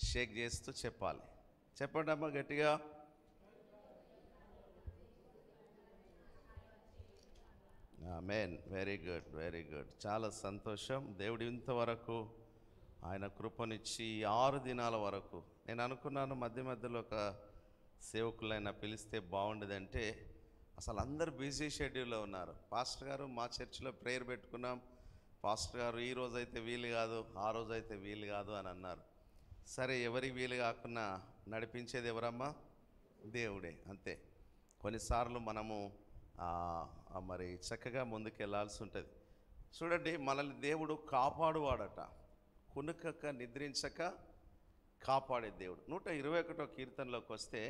షేక్ చేస్తూ చెప్పాలి. చెప్పండి అమ్మ గట్టిగా. Amen. Very good, very good. చాలా సంతోషం. దేవుడు ఇంతవరకు ఆయన కృపనిచ్చి 6 దినాల వరకు నేను అనుకున్నాను మధ్య మధ్యలో ఒక సేవకులైనా పిలిస్తే బాగుండేదంటే అసలు అందరు బిజీ షెడ్యూల్లో ఉన్నారు. పాస్టర్ గారు మా చర్చిలో ప్రేయర్ పెట్టుకున్నాం, పాస్టర్ గారు ఈ రోజైతే వీలు కాదు, ఆ రోజైతే వీలు కాదు అని అన్నారు. సరే, ఎవరికి వీలు కాకుండా నడిపించేది ఎవరమ్మా? దేవుడే. అంతే. కొన్నిసార్లు మనము మరి చక్కగా ముందుకు వెళ్ళాల్సి ఉంటుంది. చూడండి, మనల్ని దేవుడు కాపాడువాడట. కునుకక నిద్రించక కాపాడే దేవుడు. 121వ కీర్తనలోకి వస్తే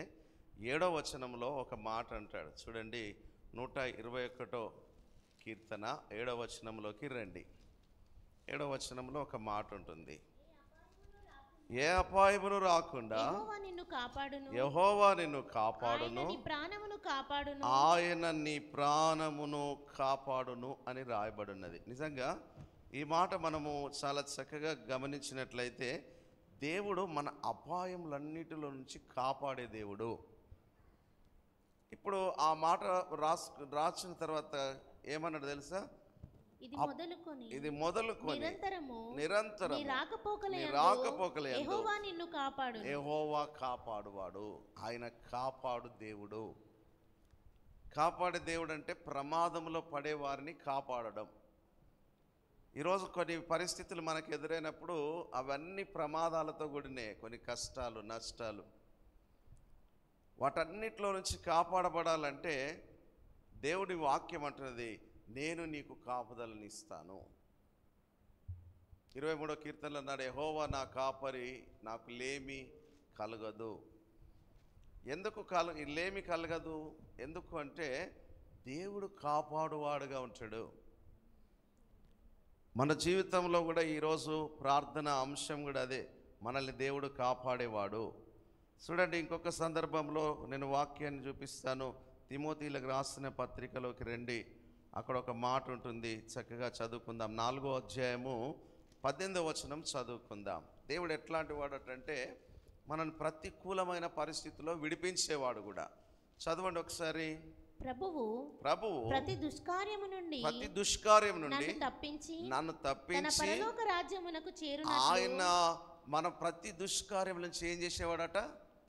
7వ వచనంలో ఒక మాట అంటాడు. చూడండి, 121వ కీర్తన 7వ వచనంలోకి రండి. 7వ వచనంలో ఒక మాట ఉంటుంది. ఏ అపాయమును రాకుండా యెహోవా నిన్ను కాపాడును, యెహోవా నిన్ను కాపాడును, ఆయన నీ ప్రాణమును కాపాడును, ఆయన నీ ప్రాణమును కాపాడును అని రాయబడినది. నిజంగా ఈ మాట మనము చాలా చక్కగా గమనించినట్లయితే దేవుడు మన అపాయములన్నిటిలో నుంచి కాపాడే దేవుడు. ఇప్పుడు ఆ మాట రాసిన తర్వాత ఏమన్నాడు తెలుసా? ఇది మొదలుకొని నిరంతరము నీ రాకపోకలయందు యెహోవా నిన్ను కాపాడును. యెహోవా కాపాడువాడు. ఆయన కాపాడు దేవుడు. కాపాడే దేవుడు అంటే ప్రమాదంలో పడే వారిని కాపాడడం. ఈరోజు కొన్ని పరిస్థితులు మనకు ఎదురైనప్పుడు అవన్నీ ప్రమాదాలతో కూడినే, కొన్ని కష్టాలు, నష్టాలు. వాటన్నిటిలో నుంచి కాపాడబడాలంటే దేవుడి వాక్యం అంటున్నది, నేను నీకు కాపుదలని ఇస్తాను. 23వ కీర్తనలో అన్నాడు, యెహోవా నా కాపరి, నాకు లేమి కలగదు. ఎందుకు లేమి కలగదు? ఎందుకు అంటే దేవుడు కాపాడువాడుగా ఉంటాడు. మన జీవితంలో కూడా ఈరోజు ప్రార్థన అంశం కూడా అదే, మనల్ని దేవుడు కాపాడేవాడు. చూడండి, ఇంకొక సందర్భంలో నేను వాక్యాన్ని చూపిస్తాను. తిమోతిలకు రాసిన పత్రికలోకి రండి. అక్కడ ఒక మాట ఉంటుంది, చక్కగా చదువుకుందాం. 4వ అధ్యాయము 18వ వచనం చదువుకుందాం. దేవుడు ఎట్లాంటి వాడటంటే మనల్ని ప్రతికూలమైన పరిస్థితుల్లో విడిపించేవాడు కూడా. చదవండి ఒకసారి. ప్రభువు ప్రతి దుష్కార్యము నుండి నన్ను తప్పించి పరలోక రాజ్యమునకు చేరునట్లు ఆయన మన ప్రతి దుష్కార్యం నుంచి ఏం చేసేవాడట?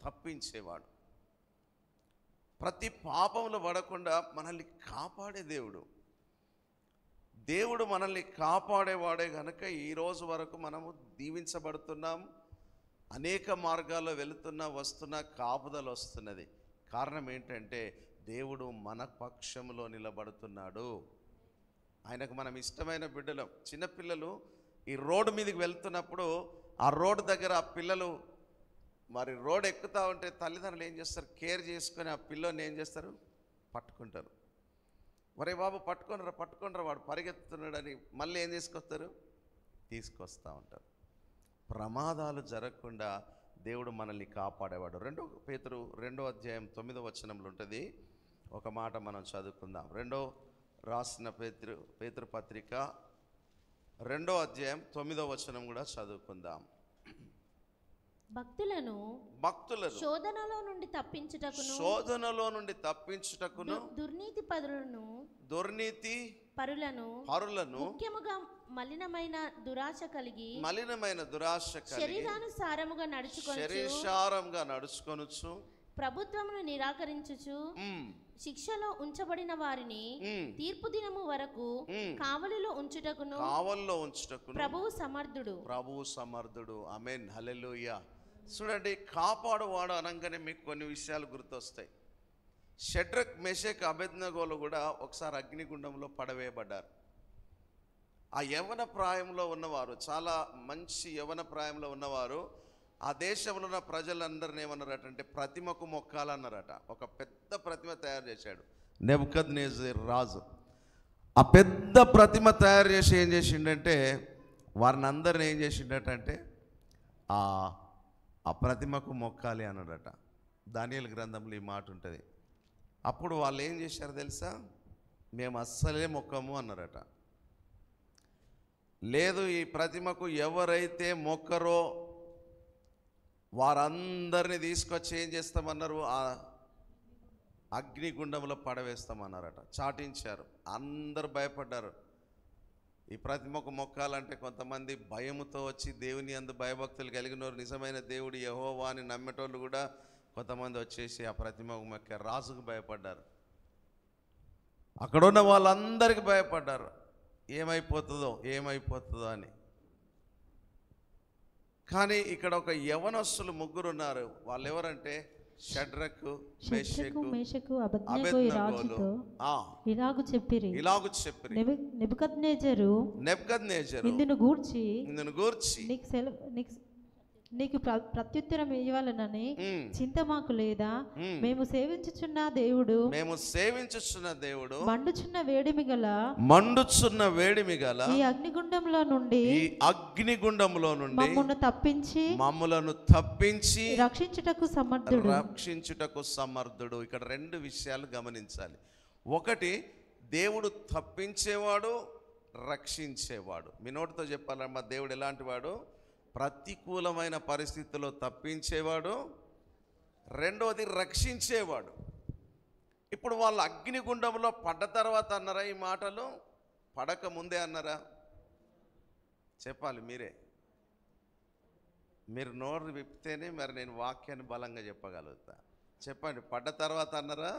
తప్పించేవాడు. ప్రతి పాపంలో పడకుండా మనల్ని కాపాడే దేవుడు. దేవుడు మనల్ని కాపాడేవాడే కనుక ఈరోజు వరకు మనము దీవించబడుతున్నాం. అనేక మార్గాల్లో వెళుతున్నా వస్తున్నా కాపుదల వస్తున్నది. కారణం ఏంటంటే దేవుడు మన పక్షంలో నిలబడుతున్నాడు. ఆయనకు మనం ఇష్టమైన బిడ్డలం. చిన్నపిల్లలు ఈ రోడ్డు మీదకి వెళ్తున్నప్పుడు ఆ రోడ్డు దగ్గర ఆ పిల్లలు మరి రోడ్ ఎక్కుతూ ఉంటే తల్లిదండ్రులు ఏం చేస్తారు? కేర్ చేసుకొని ఆ పిల్లని ఏం చేస్తారు? పట్టుకుంటారు. ఒరే బాబు పట్టుకోనరా వాడు పరిగెత్తుతున్నాడని మళ్ళీ ఏం తీసుకొస్తూ ఉంటారు. ప్రమాదాలు జరగకుండా దేవుడు మనల్ని కాపాడేవాడు. 2 పేతురు 2వ అధ్యాయం 9వ వచనంలో ఉంటుంది. ఒక మాట మనం చదువుకుందాం. 2వ రాసిన పేతురు పత్రిక 2వ అధ్యాయం 9వ వచనం కూడా చదువుకుందాం. భక్తులను శోధనలో నుండి తప్పించుటకును దుర్నీతి పరులను ముఖ్యముగా మలినమైన దురాశ కలిగి శరీరానుసారముగా నడుచుకొనుచు ప్రభుత్వమును నిరాకరించుచు శిక్షలో ఉంచబడిన వారిని తీర్పు దినము వరకు కావలిలో ఉంచుటకును ప్రభువు సమర్థుడు. ఆమేన్. హల్లెలూయా. చూడండి, కాపాడువాడు అనగానే మీకు కొన్ని విషయాలు గుర్తొస్తాయి. షడ్రక్, మెషక్, అబేద్నెగోలు కూడా ఒకసారి అగ్నిగుండంలో పడవేయబడ్డారు. ఆ యవ్వన ప్రాయంలో ఉన్నవారు, చాలా మంచి యవ్వన ప్రాయంలో ఉన్నవారు ఆ దేశంలో ఉన్న ప్రజలందరినీ ఏమన్నారటంటే ప్రతిమకు మొక్కాలన్నారట. ఒక పెద్ద ప్రతిమ తయారు చేశాడు నెబుకద్నెజర్ రాజు. ఆ పెద్ద ప్రతిమ తయారు చేసి ఏం చేసిండంటే వారిని అందరిని ఏం చేసిండటంటే ఆ ప్రతిమకు మొక్కాలి అన్నాడట. దానియేలు గ్రంథంలో ఈ మాట ఉంటుంది. అప్పుడు వాళ్ళు ఏం చేశారు తెలుసా? మేము అస్సలే మొక్కము అన్నారట. లేదు, ఈ ప్రతిమకు ఎవరైతే మొక్కరో వారందరినీ తీసుకొచ్చి ఏం చేస్తామన్నారు? ఆ అగ్నిగుండంలో పడవేస్తామన్నారట. చాటించారు. అందరు భయపడ్డారు. ఈ ప్రతిమకు మొక్కాలంటే కొంతమంది భయముతో వచ్చి దేవుని యందు భయభక్తులు కలిగినవారు, నిజమైన దేవుడు యెహోవా అని నమ్మేటోళ్ళు కూడా కొంతమంది వచ్చేసి ఆ ప్రతిమకు మొక్కారు. రాజుకు భయపడ్డారు. అక్కడున్న వాళ్ళందరికీ భయపడ్డారు. ఏమైపోతుందో అని. కానీ ఇక్కడ ఒక యవనస్తులు ముగ్గురు ఉన్నారు. వాళ్ళు ఎవరంటే షడ్రకు, మేషకు, అబేద్నెగోలు. ఇలాగు చెప్పిరి నెబుకద్నెజరు ఇందును గూర్చి నీకు ప్రత్యుత్తరం ఇవ్వాలనని చింత మాకు లేదా? మేము సేవించుచున్న దేవుడు మండుచున్న వేడిమి గల ఈ అగ్నిగుండంలో నుండి మమ్ములను తప్పించి రక్షించుటకు సమర్థుడు. ఇక్కడ రెండు విషయాలు గమనించాలి. ఒకటి, దేవుడు తప్పించేవాడు, రక్షించేవాడు. మీ నోటితో చెప్పాలమ్మా, దేవుడు ఎలాంటి వాడు? ప్రతికూలమైన పరిస్థితుల్లో తప్పించేవాడు, రెండవది రక్షించేవాడు. ఇప్పుడు వాళ్ళు అగ్నిగుండంలో పడ్డ తర్వాత అన్నారా ఈ మాటలు? పడక ముందే అన్నారా? చెప్పాలి మీరే. మీరు నోరు విప్పితేనే మరి నేను వాక్యాన్ని బలంగా చెప్పగలుగుతా. చెప్పండి, పడ్డ తర్వాత అన్నారా?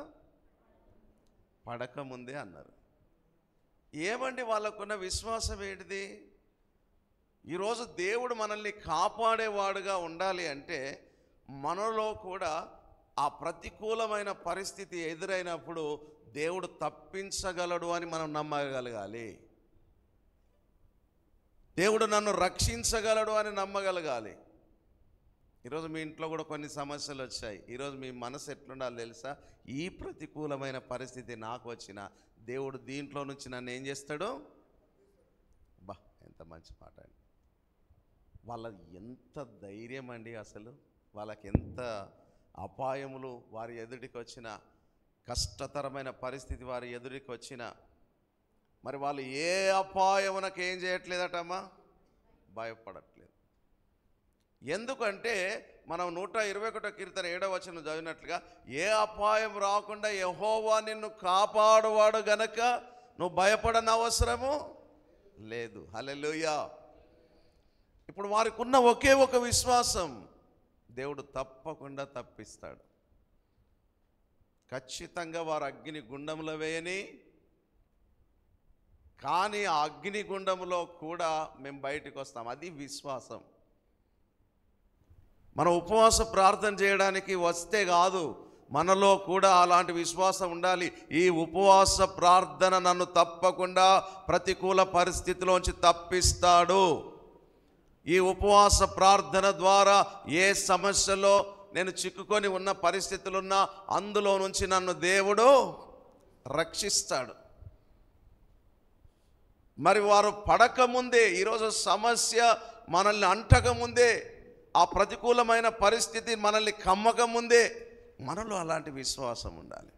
పడక ముందే అన్నారు. ఏమండి వాళ్ళకున్న విశ్వాసం ఏంటిది? ఈరోజు దేవుడు మనల్ని కాపాడేవాడుగా ఉండాలి అంటే మనలో కూడా ఆ ప్రతికూలమైన పరిస్థితి ఎదురైనప్పుడు దేవుడు తప్పించగలడు అని మనం నమ్మగలగాలి. దేవుడు నన్ను రక్షించగలడు అని నమ్మగలగాలి. ఈరోజు మీ ఇంట్లో కూడా కొన్ని సమస్యలు వచ్చాయి. ఈరోజు మీ మనసు ఎట్లుండాలి తెలుసా? ఈ ప్రతికూలమైన పరిస్థితి నాకు వచ్చిన దేవుడు దీంట్లో నుంచి నన్ను ఏం చేస్తాడు? బా, ఎంత మంచి మాట అండి. వాళ్ళది ఎంత ధైర్యం అండి అసలు. వాళ్ళకి ఎంత అపాయములు వారి ఎదుటికి వచ్చిన, కష్టతరమైన పరిస్థితి వారి ఎదుటికి వచ్చిన, మరి వాళ్ళు ఏ అపాయమునకు ఏం చేయట్లేదటమ్మా? భయపడట్లేదు. ఎందుకంటే మనం 121 కీర్తన 7వ వచనం చదివినట్లుగా, ఏ అపాయం రాకుండా యెహోవా నిన్ను కాపాడువాడు గనక నువ్వు భయపడని అవసరము లేదు. హల్లెలూయా. ఇప్పుడు వారికి ఉన్న ఒకే ఒక విశ్వాసం, దేవుడు తప్పకుండా తప్పిస్తాడు. ఖచ్చితంగా వారు అగ్ని గుండంలో వేయని, కానీ ఆ అగ్ని గుండంలో కూడా మేము బయటకు వస్తాం. అది విశ్వాసం. మనం ఉపవాస ప్రార్థన చేయడానికి వస్తే కాదు, మనలో కూడా అలాంటి విశ్వాసం ఉండాలి. ఈ ఉపవాస ప్రార్థన నన్ను తప్పకుండా ప్రతికూల పరిస్థితిలోంచి తప్పిస్తాడు. ఈ ఉపవాస ప్రార్థన ద్వారా ఏ సమస్యలో నేను చిక్కుకొని ఉన్న పరిస్థితులున్నా అందులో నుంచి నన్ను దేవుడు రక్షిస్తాడు. మరి వారు పడకముందే, ఈరోజు సమస్య మనల్ని అంటకముందే, ఆ ప్రతికూలమైన పరిస్థితి మనల్ని కమ్మకముందే మనలో అలాంటి విశ్వాసం ఉండాలి.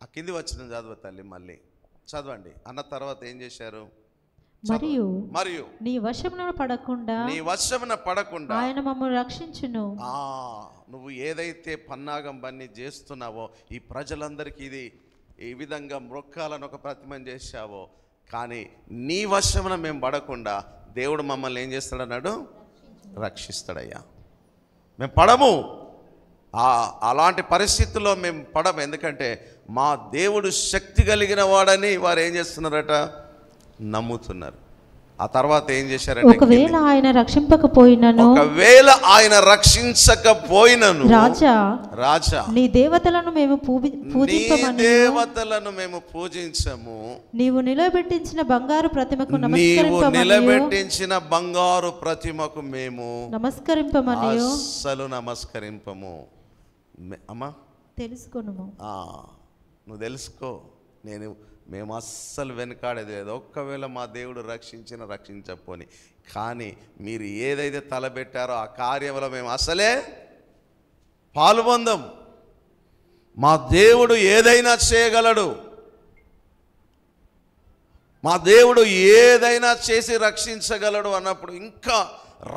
ఆ కింది వచ్చిన చదువు తల్లి, మళ్ళీ చదవండి అన్న తర్వాత ఏం చేశారు? మరియు నీ వశమున పడకుండా ఆయన మమ్మల్ని రక్షించును. నువ్వు ఏదైతే పన్నాగం బన్ని చేస్తున్నావో, ఈ ప్రజలందరికీ ఇది ఈ విధంగా మొక్కాలని ఒక ప్రతిమని చేశావో, కానీ నీ వశమున మేము పడకుండా దేవుడు మమ్మల్ని ఏం చేస్తాడన్నాడు? రక్షిస్తాడయ్యా. మేము పడము, అలాంటి పరిస్థితుల్లో మేము పడము. ఎందుకంటే మా దేవుడు శక్తి కలిగిన వాడని వారు ఏం చేస్తున్నారట? నమ్ముతున్నారు. ఆ తర్వాత ఏం చేశారంటే, ఒకవేళ ఆయన రక్షించకపోయినను రాజా నీ దేవతలను మేము పూజించము, నీవు నిలబెట్టించిన బంగారు ప్రతిమకు మేము నమస్కరింపమనియు అస్సలు నమస్కరింపము. అమ్మా తెలుసుకొనుము. నువ్వు తెలుసుకో, మేము అస్సలు వెనకాడేది లేదు. ఒక్కవేళ మా దేవుడు రక్షించకపోని, కానీ మీరు ఏదైతే తలబెట్టారో ఆ కార్యంలో మేము అసలే పాల్పొందం. మా దేవుడు ఏదైనా చేయగలడు. మా దేవుడు ఏదైనా చేసి రక్షించగలడు అన్నప్పుడు ఇంకా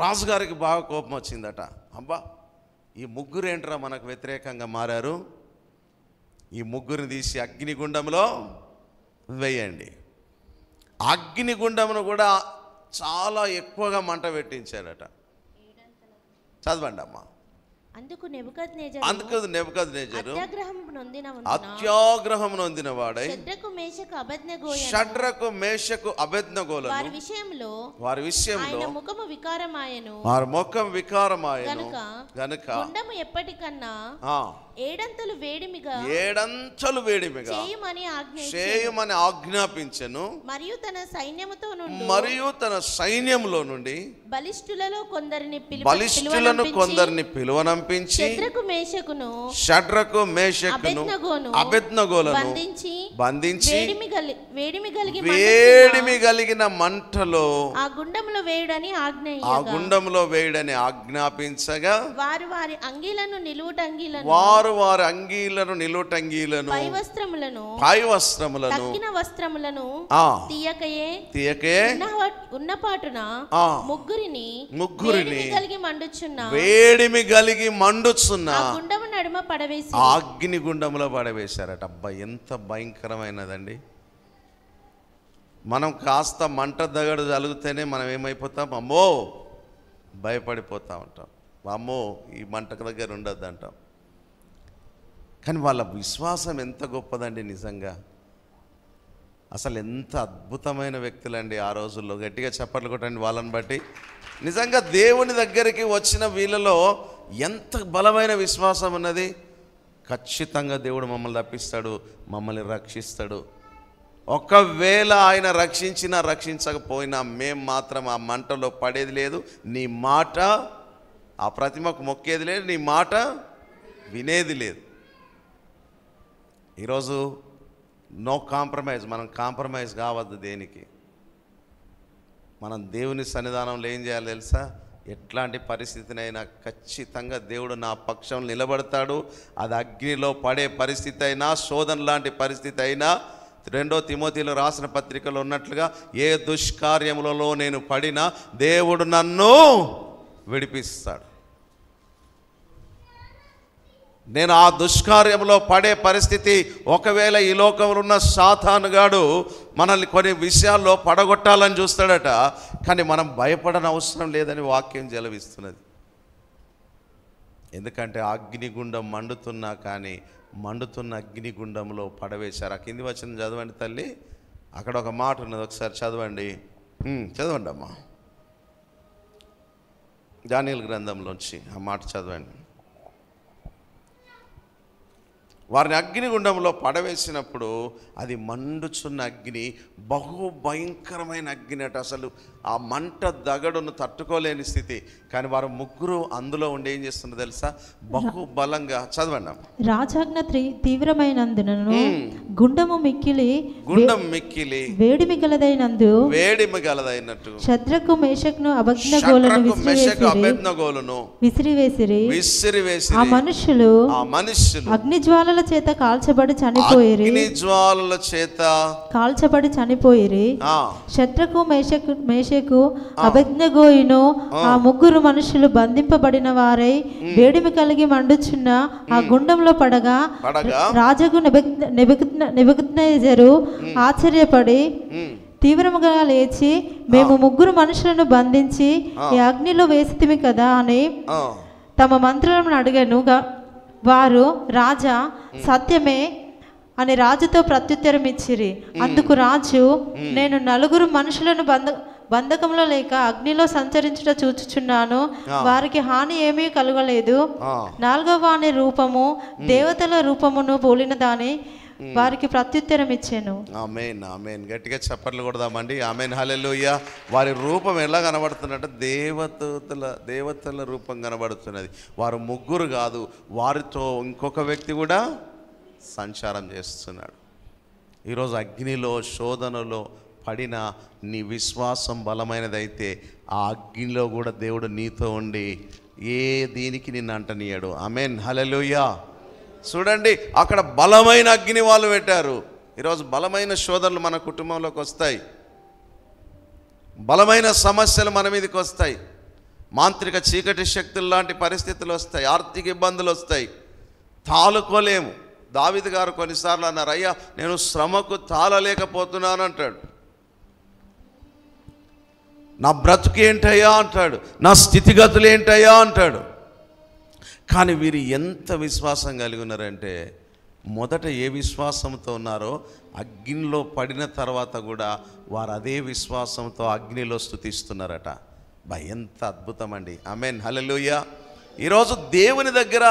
రాజుగారికి బాగా కోపం వచ్చిందట. అబ్బా ఈ ముగ్గురు ఏంట్రా మనకు వ్యతిరేకంగా మారారు, ఈ ముగ్గురిని తీసి అగ్నిగుండంలో వేయండి. అగ్నిగుండమును కూడా చాలా ఎక్కువగా మంట పెట్టించారట. చదవండి అమ్మా. అందుకు నెబుకద్నెజరు అత్యాగ్రహం నొందిన వాడై షడ్రకు మేషకు అబేద్నెగోలను వారి విషయంలో వారి ముఖం వికారమాయెను గనుక ఎప్పటికన్నా ఏడంతలు వేడిమిగా చేయమని ఆజ్ఞాపించెను. మరియు తన సైన్యములో నుండి బలిష్ఠులను కొందరిని పిలువనంపించి షడ్రకు మేషకును అబేద్నెగోలను బంధించి వేడిమి కలిగిన మంటలో ఆ గుండంలో వేయుడని ఆజ్ఞాపించగా వారు వారి అంగీలను నిలువటంగీలను పై వస్త్రములను తీయకయే ఉన్నపాటున ముగ్గురిని వేడిమి కలిగి మండుచున్న గుండము నడుమ పడవేసి అగ్ని గుండములో పడవేశారట. అబ్బా ఎంత భయంకరమైనదండి. మనం కాస్త మంట దగడు జలుగుతేనే మనం ఏమైపోతాం, అమ్మో భయపడిపోతూ ఉంటాం, అమ్మో ఈ మంటకు దగ్గర ఉండొద్దు అంటాం. కానీ వాళ్ళ విశ్వాసం ఎంత గొప్పదండి నిజంగా. అసలు ఎంత అద్భుతమైన వ్యక్తులండి ఆ రోజుల్లో. గట్టిగా చప్పట్లు కొట్టండి వాళ్ళని బట్టి. నిజంగా దేవుని దగ్గరికి వచ్చిన వీళ్ళలో ఎంత బలమైన విశ్వాసం ఉన్నది. ఖచ్చితంగా దేవుడు మమ్మల్ని తప్పిస్తాడు, మమ్మల్ని రక్షిస్తాడు. ఒకవేళ ఆయన రక్షించినా రక్షించకపోయినా మేము మాత్రం ఆ మంటలో పడేది లేదు, నీ మాట ఆ ప్రతిమకు మొక్కేది లేదు, నీ మాట వినేది లేదు. ఈరోజు నో కాంప్రమైజ్. మనం కాంప్రమైజ్ కావద్దు దేనికి. మనం దేవుని సన్నిధానంలో ఏం చేయాలి తెలుసా? ఎట్లాంటి పరిస్థితినైనా ఖచ్చితంగా దేవుడు నా పక్షం నిలబడతాడు. అది అగ్నిలో పడే పరిస్థితి అయినా, శోధన లాంటి పరిస్థితి అయినా, 2 తిమోతిలో రాసిన పత్రికలో ఉన్నట్లుగా ఏ దుష్కార్యములలో నేను పడినా దేవుడు నన్ను విడిపిస్తాడు. నేను ఆ దుష్కార్యంలో పడే పరిస్థితి, ఒకవేళ ఈ లోకంలో ఉన్న సాతానుగాడు మనల్ని కొన్ని విషయాల్లో పడగొట్టాలని చూస్తాడట, కానీ మనం భయపడని అవసరం లేదని వాక్యం జలవిస్తున్నది. ఎందుకంటే అగ్నిగుండం మండుతున్నా కానీ మండుతున్న అగ్నిగుండంలో పడవేశారు. ఆ కింది వచనం చదవండి తల్లి, అక్కడ ఒక మాట ఉన్నది, ఒకసారి చదవండి. చదవండి అమ్మా, దానియేలు గ్రంథంలోంచి ఆ మాట చదవండి. వారిని అగ్నిగుండంలో పడవేసినప్పుడు అది మండుచున్న అగ్ని, బహు భయంకరమైన అగ్ని అట. అసలు ఆ మంట దగడును తట్టుకోలేని స్థితి. కానీ వారు ముగ్గురు అందులో ఉండి ఏం చేస్తున్నారు తెలుసా? బహు బలంగా చదవండి. రాజాజ్ఞ తీవ్రమైనందునను గుండం మిక్కిలి వేడిమి గలదైనట్టు షద్రకు మేషకును అబేద్నెగోలను విసిరివేసిరి. ఆ మనుషులు అగ్నిజ్వాలల చేత కాల్చబడి చనిపోయిరి. షద్రకు మేషకు అబేద్నెగోయును ఆ ముగ్గురు మనుషులు బంధింపబడిన వారై వేడిమి కలిగి మండుచున్న ఆ గుండంలో పడగా రాజుకు నెబుకద్నెజరు ఆశ్చర్యపడి తీవ్రముగా లేచి, మేము ముగ్గురు మనుషులను బంధించి ఈ అగ్నిలో వేసితిమి కదా అని తమ మంత్రులను అడిగాను. వారు రాజా సత్యమే అని రాజుతో ప్రత్యుత్తరం ఇచ్చిరి. అందుకు రాజు, నేను 4 మనుషులను బంధకంలో లేక అగ్నిలో సంచరించుట చూచుచున్నాను, వారికి హాని ఏమీ కలగలేదు. 4వ వాని రూపము దేవతల రూపమును పోలిన దాని వారికి ప్రత్యుత్తరం ఇచ్చాను. ఆమేన్, ఆమేన్. గట్టిగా చప్పట్లు కొడదామండి. ఆమేన్, హల్లెలూయా. వారి రూపం ఎలా కనబడుతున్నట్టు? దేవతల రూపం కనబడుతున్నది. వారు ముగ్గురు కాదు, వారితో ఇంకొక వ్యక్తి కూడా సంచారం చేస్తున్నాడు. ఈరోజు అగ్నిలో శోధనలో పడిన నీ విశ్వాసం బలమైనదైతే ఆ అగ్నిలో కూడా దేవుడు నీతో ఉండి ఏ దీనికి నిన్ను అంటనీయడు. ఆమేన్, హల్లెలూయా. చూడండి, అక్కడ బలమైన అగ్ని వాళ్ళు పెట్టారు. ఈరోజు బలమైన శోధనలు మన కుటుంబంలోకి వస్తాయి, బలమైన సమస్యలు మన మీదకి వస్తాయి. మాంత్రిక చీకటి శక్తులు లాంటి పరిస్థితులు వస్తాయి, ఆర్థిక ఇబ్బందులు వస్తాయి, తాళుకోలేము. దావీదు గారు కొన్నిసార్లు అన్నారు, అయ్యా నేను శ్రమకు తాళలేకపోతున్నాను అంటాడు. నా బ్రతుకు ఏంటయ్యా అంటాడు, నా స్థితిగతులు ఏంటయ్యా అంటాడు. కానీ వీరు ఎంత విశ్వాసం కలిగి ఉన్నారంటే, మొదట ఏ విశ్వాసంతో ఉన్నారో అగ్నిలో పడిన తర్వాత కూడా వారు అదే విశ్వాసంతో అగ్నిలో స్తుతిస్తున్నారట. ఎంత అద్భుతం అండి. ఆమేన్, హల్లెలూయా. ఈరోజు దేవుని దగ్గర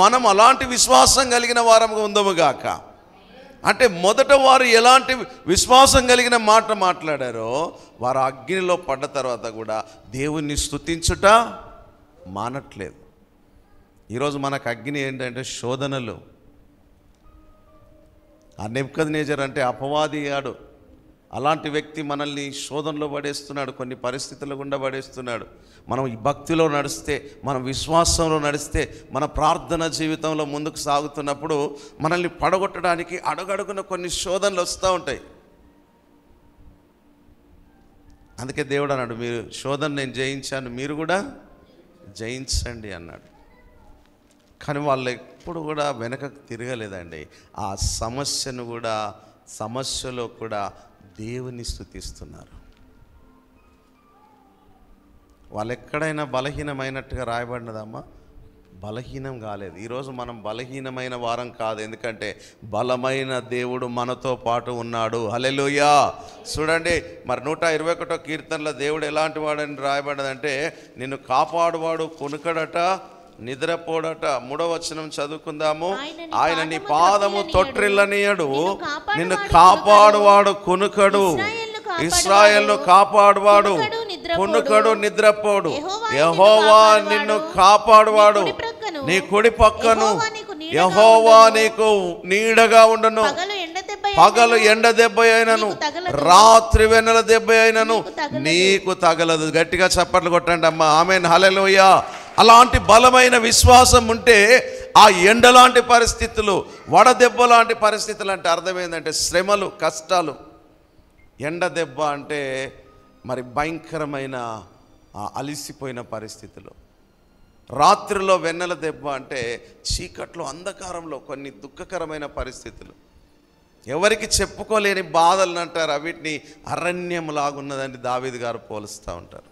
మనం అలాంటి విశ్వాసం కలిగిన వారంగా ఉందముగాక. అంటే మొదట వారు ఎలాంటి విశ్వాసం కలిగిన మాట మాట్లాడారో, వారు అగ్నిలో పడ్డ తర్వాత కూడా దేవుణ్ణి స్తుతించుట మానట్లేదు. ఈరోజు మనకు అగ్ని ఏంటంటే శోధనలు. ఆ నెబుకద్నెజర్ అంటే అపవాదిగాడు, అలాంటి వ్యక్తి మనల్ని శోధనలో పడేస్తున్నాడు, కొన్ని పరిస్థితుల గుండా పడేస్తున్నాడు. మనం ఈ భక్తిలో నడిస్తే, మనం విశ్వాసంలో నడిస్తే, మన ప్రార్థన జీవితంలో ముందుకు సాగుతున్నప్పుడు మనల్ని పడగొట్టడానికి అడుగడుగున కొన్ని శోధనలు వస్తూ ఉంటాయి. అందుకే దేవుడు అన్నాడు, మీరు శోధన నేను జయించాను, మీరు కూడా జయించండి అన్నాడు. కానీ వాళ్ళు ఎప్పుడు కూడా వెనకకు తిరగలేదండి. ఆ సమస్యలో కూడా దేవుని స్తుతిస్తున్నారు. వాళ్ళు ఎక్కడైనా బలహీనమైనట్టుగా రాయబడినదమ్మా? బలహీనం కాలేదు. ఈరోజు మనం బలహీనమైన వారం కాదు, ఎందుకంటే బలమైన దేవుడు మనతో పాటు ఉన్నాడు. హల్లెలూయా. చూడండి, మరి 121వ కీర్తనలో దేవుడు ఎలాంటి వాడని రాయబడ్డదంటే, నిన్ను కాపాడువాడు కొనుకడట, నిద్రపోడట. 3వ వచనం చదువుకుందాము. ఆయన నీ పాదము తొట్రిల్లనీయడు, నిన్ను కాపాడువాడు కొనుకడు, ఇశ్రాయేలును కాపాడువాడు కొనుకడు, నిద్రపోడు. యెహోవా నిన్ను కాపాడువాడు, నీ కుడి పక్కను యెహోవా నీకు నీడగా ఉండును. పగలు ఎండ దెబ్బ అయినను, రాత్రి వెన్నెల దెబ్బ అయినను నీకు తగలదు. గట్టిగా చప్పట్లు కొట్టండి అమ్మా. ఆమేన్, హల్లెలూయా. అలాంటి బలమైన విశ్వాసం ఉంటే ఆ ఎండలాంటి పరిస్థితులు, వడదెబ్బ లాంటి పరిస్థితులు అంటే అర్థం ఏంటంటే శ్రమలు, కష్టాలు. ఎండ దెబ్బ అంటే మరి భయంకరమైన అలిసిపోయిన పరిస్థితులు. రాత్రిలో వెన్నెల దెబ్బ అంటే చీకట్లో, అంధకారంలో కొన్ని దుఃఖకరమైన పరిస్థితులు, ఎవరికి చెప్పుకోలేని బాధలను అంటారు. వీటిని అరణ్యం లాగున్నదని దావీదు గారు పోలుస్తూ ఉంటారు.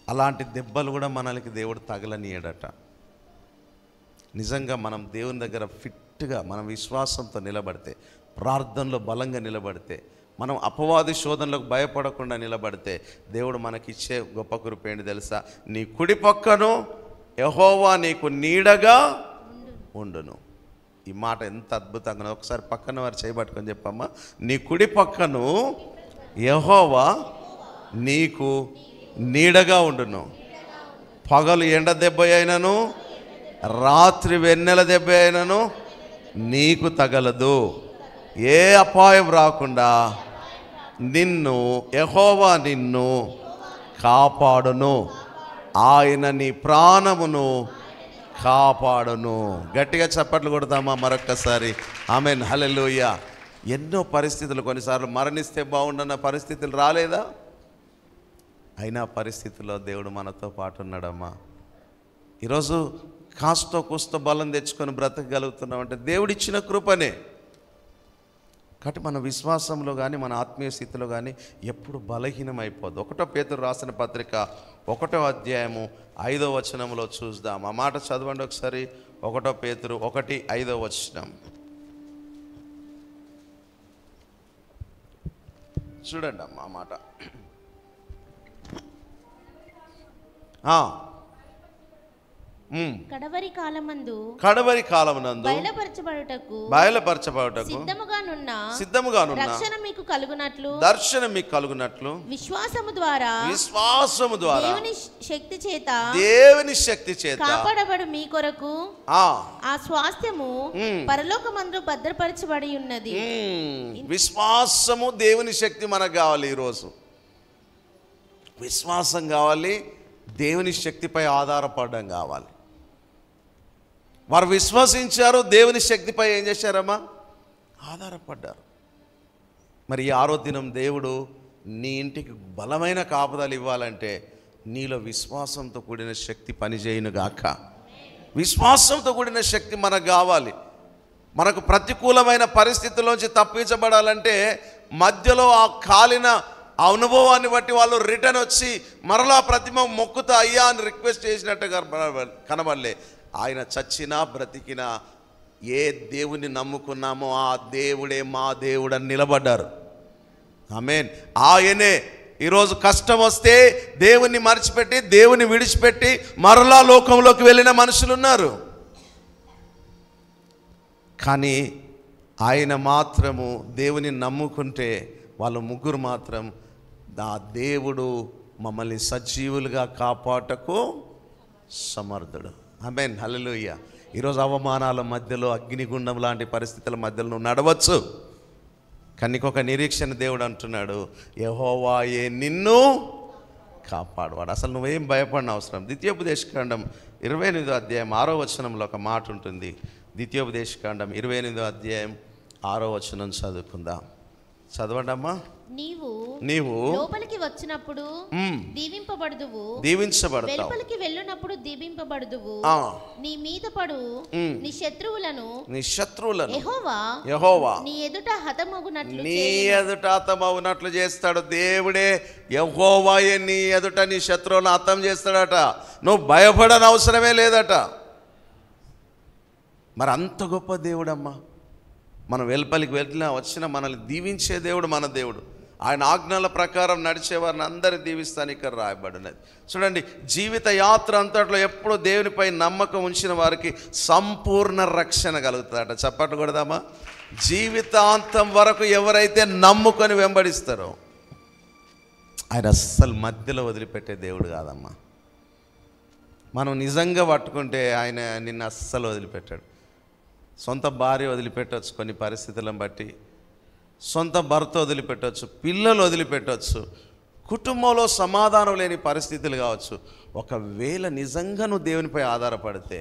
అలాంటి దెబ్బలు కూడా మనకి దేవుడు తగలనీయడట. నిజంగా మనం దేవుని దగ్గర ఫిట్గా, మనం విశ్వాసంతో నిలబడితే, ప్రార్థనలో బలంగా నిలబడితే, మనం అపవాది శోధనలకు భయపడకుండా నిలబడితే, దేవుడు మనకిచ్చే గొప్ప కృప ఏంటి తెలుసా? నీ కుడి పక్కను యెహోవా నీకు నీడగా ఉండును. ఈ మాట ఎంత అద్భుతంగా, ఒకసారి పక్కన వారు చేయబట్టుకొని చెప్పమ్మా. నీ కుడి పక్కను యెహోవా నీకు నీడగా ఉండును. పగలు ఎండ దెబ్బ అయినను, రాత్రి వెన్నెల దెబ్బ అయినను నీకు తగలదు. ఏ అపాయం రాకుండా యెహోవా నిన్ను కాపాడును, ఆయన నీ ప్రాణమును కాపాడును. గట్టిగా చప్పట్లు కొడతామా మరొక్కసారి? ఆమేన్, హల్లెలూయా. ఎన్నో పరిస్థితులు, కొన్నిసార్లు మరణిస్తే బాగుండన్న పరిస్థితులు రాలేదా? అయినా పరిస్థితుల్లో దేవుడు మనతో పాటు ఉన్నాడమ్మా. ఈరోజు కాస్తో కూస్తో బలం తెచ్చుకొని బ్రతకగలుగుతున్నామంటే దేవుడిచ్చిన కృపనే. కాబట్టి మన విశ్వాసంలో కానీ, మన ఆత్మీయ స్థితిలో కానీ ఎప్పుడు బలహీనం అయిపోద్దు. 1 పేతురు రాసిన పత్రిక 1వ అధ్యాయము 5వ వచనంలో చూద్దాం. ఆ మాట చదవండి ఒకసారి. 1 పేతురు 1:5 వచనం చూడండి అమ్మా. ఆ మాట కడవరి కాలమందు బయలుపరచబడుటకు సిద్ధముగానున్న దర్శనం మీకు కలుగునట్లు విశ్వాసము ద్వారా దేవుని శక్తి చేత కాపాడబడు మీ కొరకు ఆ స్వాస్థ్యము పరలోకమందు భద్రపరచబడి ఉన్నది. విశ్వాసము, దేవుని శక్తి మనకు కావాలి. ఈరోజు విశ్వాసం కావాలి, దేవుని శక్తిపై ఆధారపడడం కావాలి. వారు విశ్వసించారు, దేవుని శక్తిపై ఏం చేశారమ్మా? ఆధారపడ్డారు. మరి 6వ దినం దేవుడు నీ ఇంటికి బలమైన కాపుదలు ఇవ్వాలంటే నీలో విశ్వాసంతో కూడిన శక్తి పనిచేయునుగాక. విశ్వాసంతో కూడిన శక్తి మనకు కావాలి. మనకు ప్రతికూలమైన పరిస్థితుల్లోంచి తప్పించబడాలంటే మధ్యలో ఆ కాలిన అనుభవాన్ని బట్టి వాళ్ళు రిటర్న్ వచ్చి మరలా ప్రతిమ మొక్కుతా అయ్యా అని రిక్వెస్ట్ చేసినట్టుగా కనబడలే. ఆయన చచ్చినా బ్రతికినా ఏ దేవుని నమ్ముకున్నామో ఆ దేవుడే మా దేవుడని నిలబడ్డారు. ఆమేన్. ఆయనే ఈరోజు కష్టం వస్తే దేవుని మర్చిపెట్టి దేవుని విడిచిపెట్టి మరలా లోకంలోకి వెళ్ళిన మనుషులు ఉన్నారు. కానీ ఆయన మాత్రము దేవుని నమ్ముకుంటే వాళ్ళు ముగ్గురు మాత్రం ఆ దేవుడు మమ్మల్ని సజీవులుగా కాపాడటకు సమర్థుడు. ఆమేన్. హల్లెలూయా. ఈరోజు అవమానాల మధ్యలో అగ్నిగుండం లాంటి పరిస్థితుల మధ్యలో నువ్వు నడవచ్చు. కానీ ఒక నిరీక్షణ దేవుడు అంటున్నాడు, యెహోవాయే నిన్ను కాపాడువాడు. అసలు నువ్వేం భయపడిన అవసరం. ద్వితీయోపదేశకాండం 28వ అధ్యాయం 6వ వచనంలో ఒక మాట ఉంటుంది. ద్వితీయోపదేశకాండం 28వ అధ్యాయం 6వ వచనం చదువుకుందాం. చదవండమ్మా. నీవు లోపలికి వచ్చినప్పుడు దీవింపబడుదువు, దీవించబడతావు. వెలుపలికి వెళ్ళినప్పుడు దీవింపబడుదువు. నీ మీద పడు నీ శత్రువులను యెహోవా నీ ఎదుట హతమగునట్లు చేస్తాడు. దేవుడే యెహోవాయే నీ ఎదుట నీ శత్రువులను హతం చేస్తాడట. నువ్వు భయపడని అవసరమే లేదట. మరి అంత గొప్ప దేవుడమ్మా. మనం వెలుపలికి వెళ్ళినా వచ్చినా మనల్ని దీవించే దేవుడు మన దేవుడు. ఆయన ఆజ్ఞల ప్రకారం నడిచేవారిని అందరినీ దీవిస్తాను ఇక్కడ రాయబడినది. చూడండి, జీవిత యాత్ర అంతట్లో ఎప్పుడూ దేవునిపై నమ్మకం ఉంచిన వారికి సంపూర్ణ రక్షణ కలుగుతుందట. చప్పట్లు కొడదామా. జీవితాంతం వరకు ఎవరైతే నమ్ముకొని వెంబడిస్తారో ఆయన అస్సలు మధ్యలో వదిలిపెట్టే దేవుడు కాదమ్మా. మనం నిజంగా పట్టుకుంటే ఆయన నిన్ను అస్సలు వదిలిపెట్టాడు. సొంత భార్య వదిలిపెట్టవచ్చు, కొన్ని పరిస్థితులను బట్టి సొంత భర్త వదిలిపెట్టవచ్చు, పిల్లలు వదిలిపెట్టవచ్చు, కుటుంబంలో సమాధానం లేని పరిస్థితులు కావచ్చు. ఒకవేళ నిజంగా నువ్వు దేవునిపై ఆధారపడితే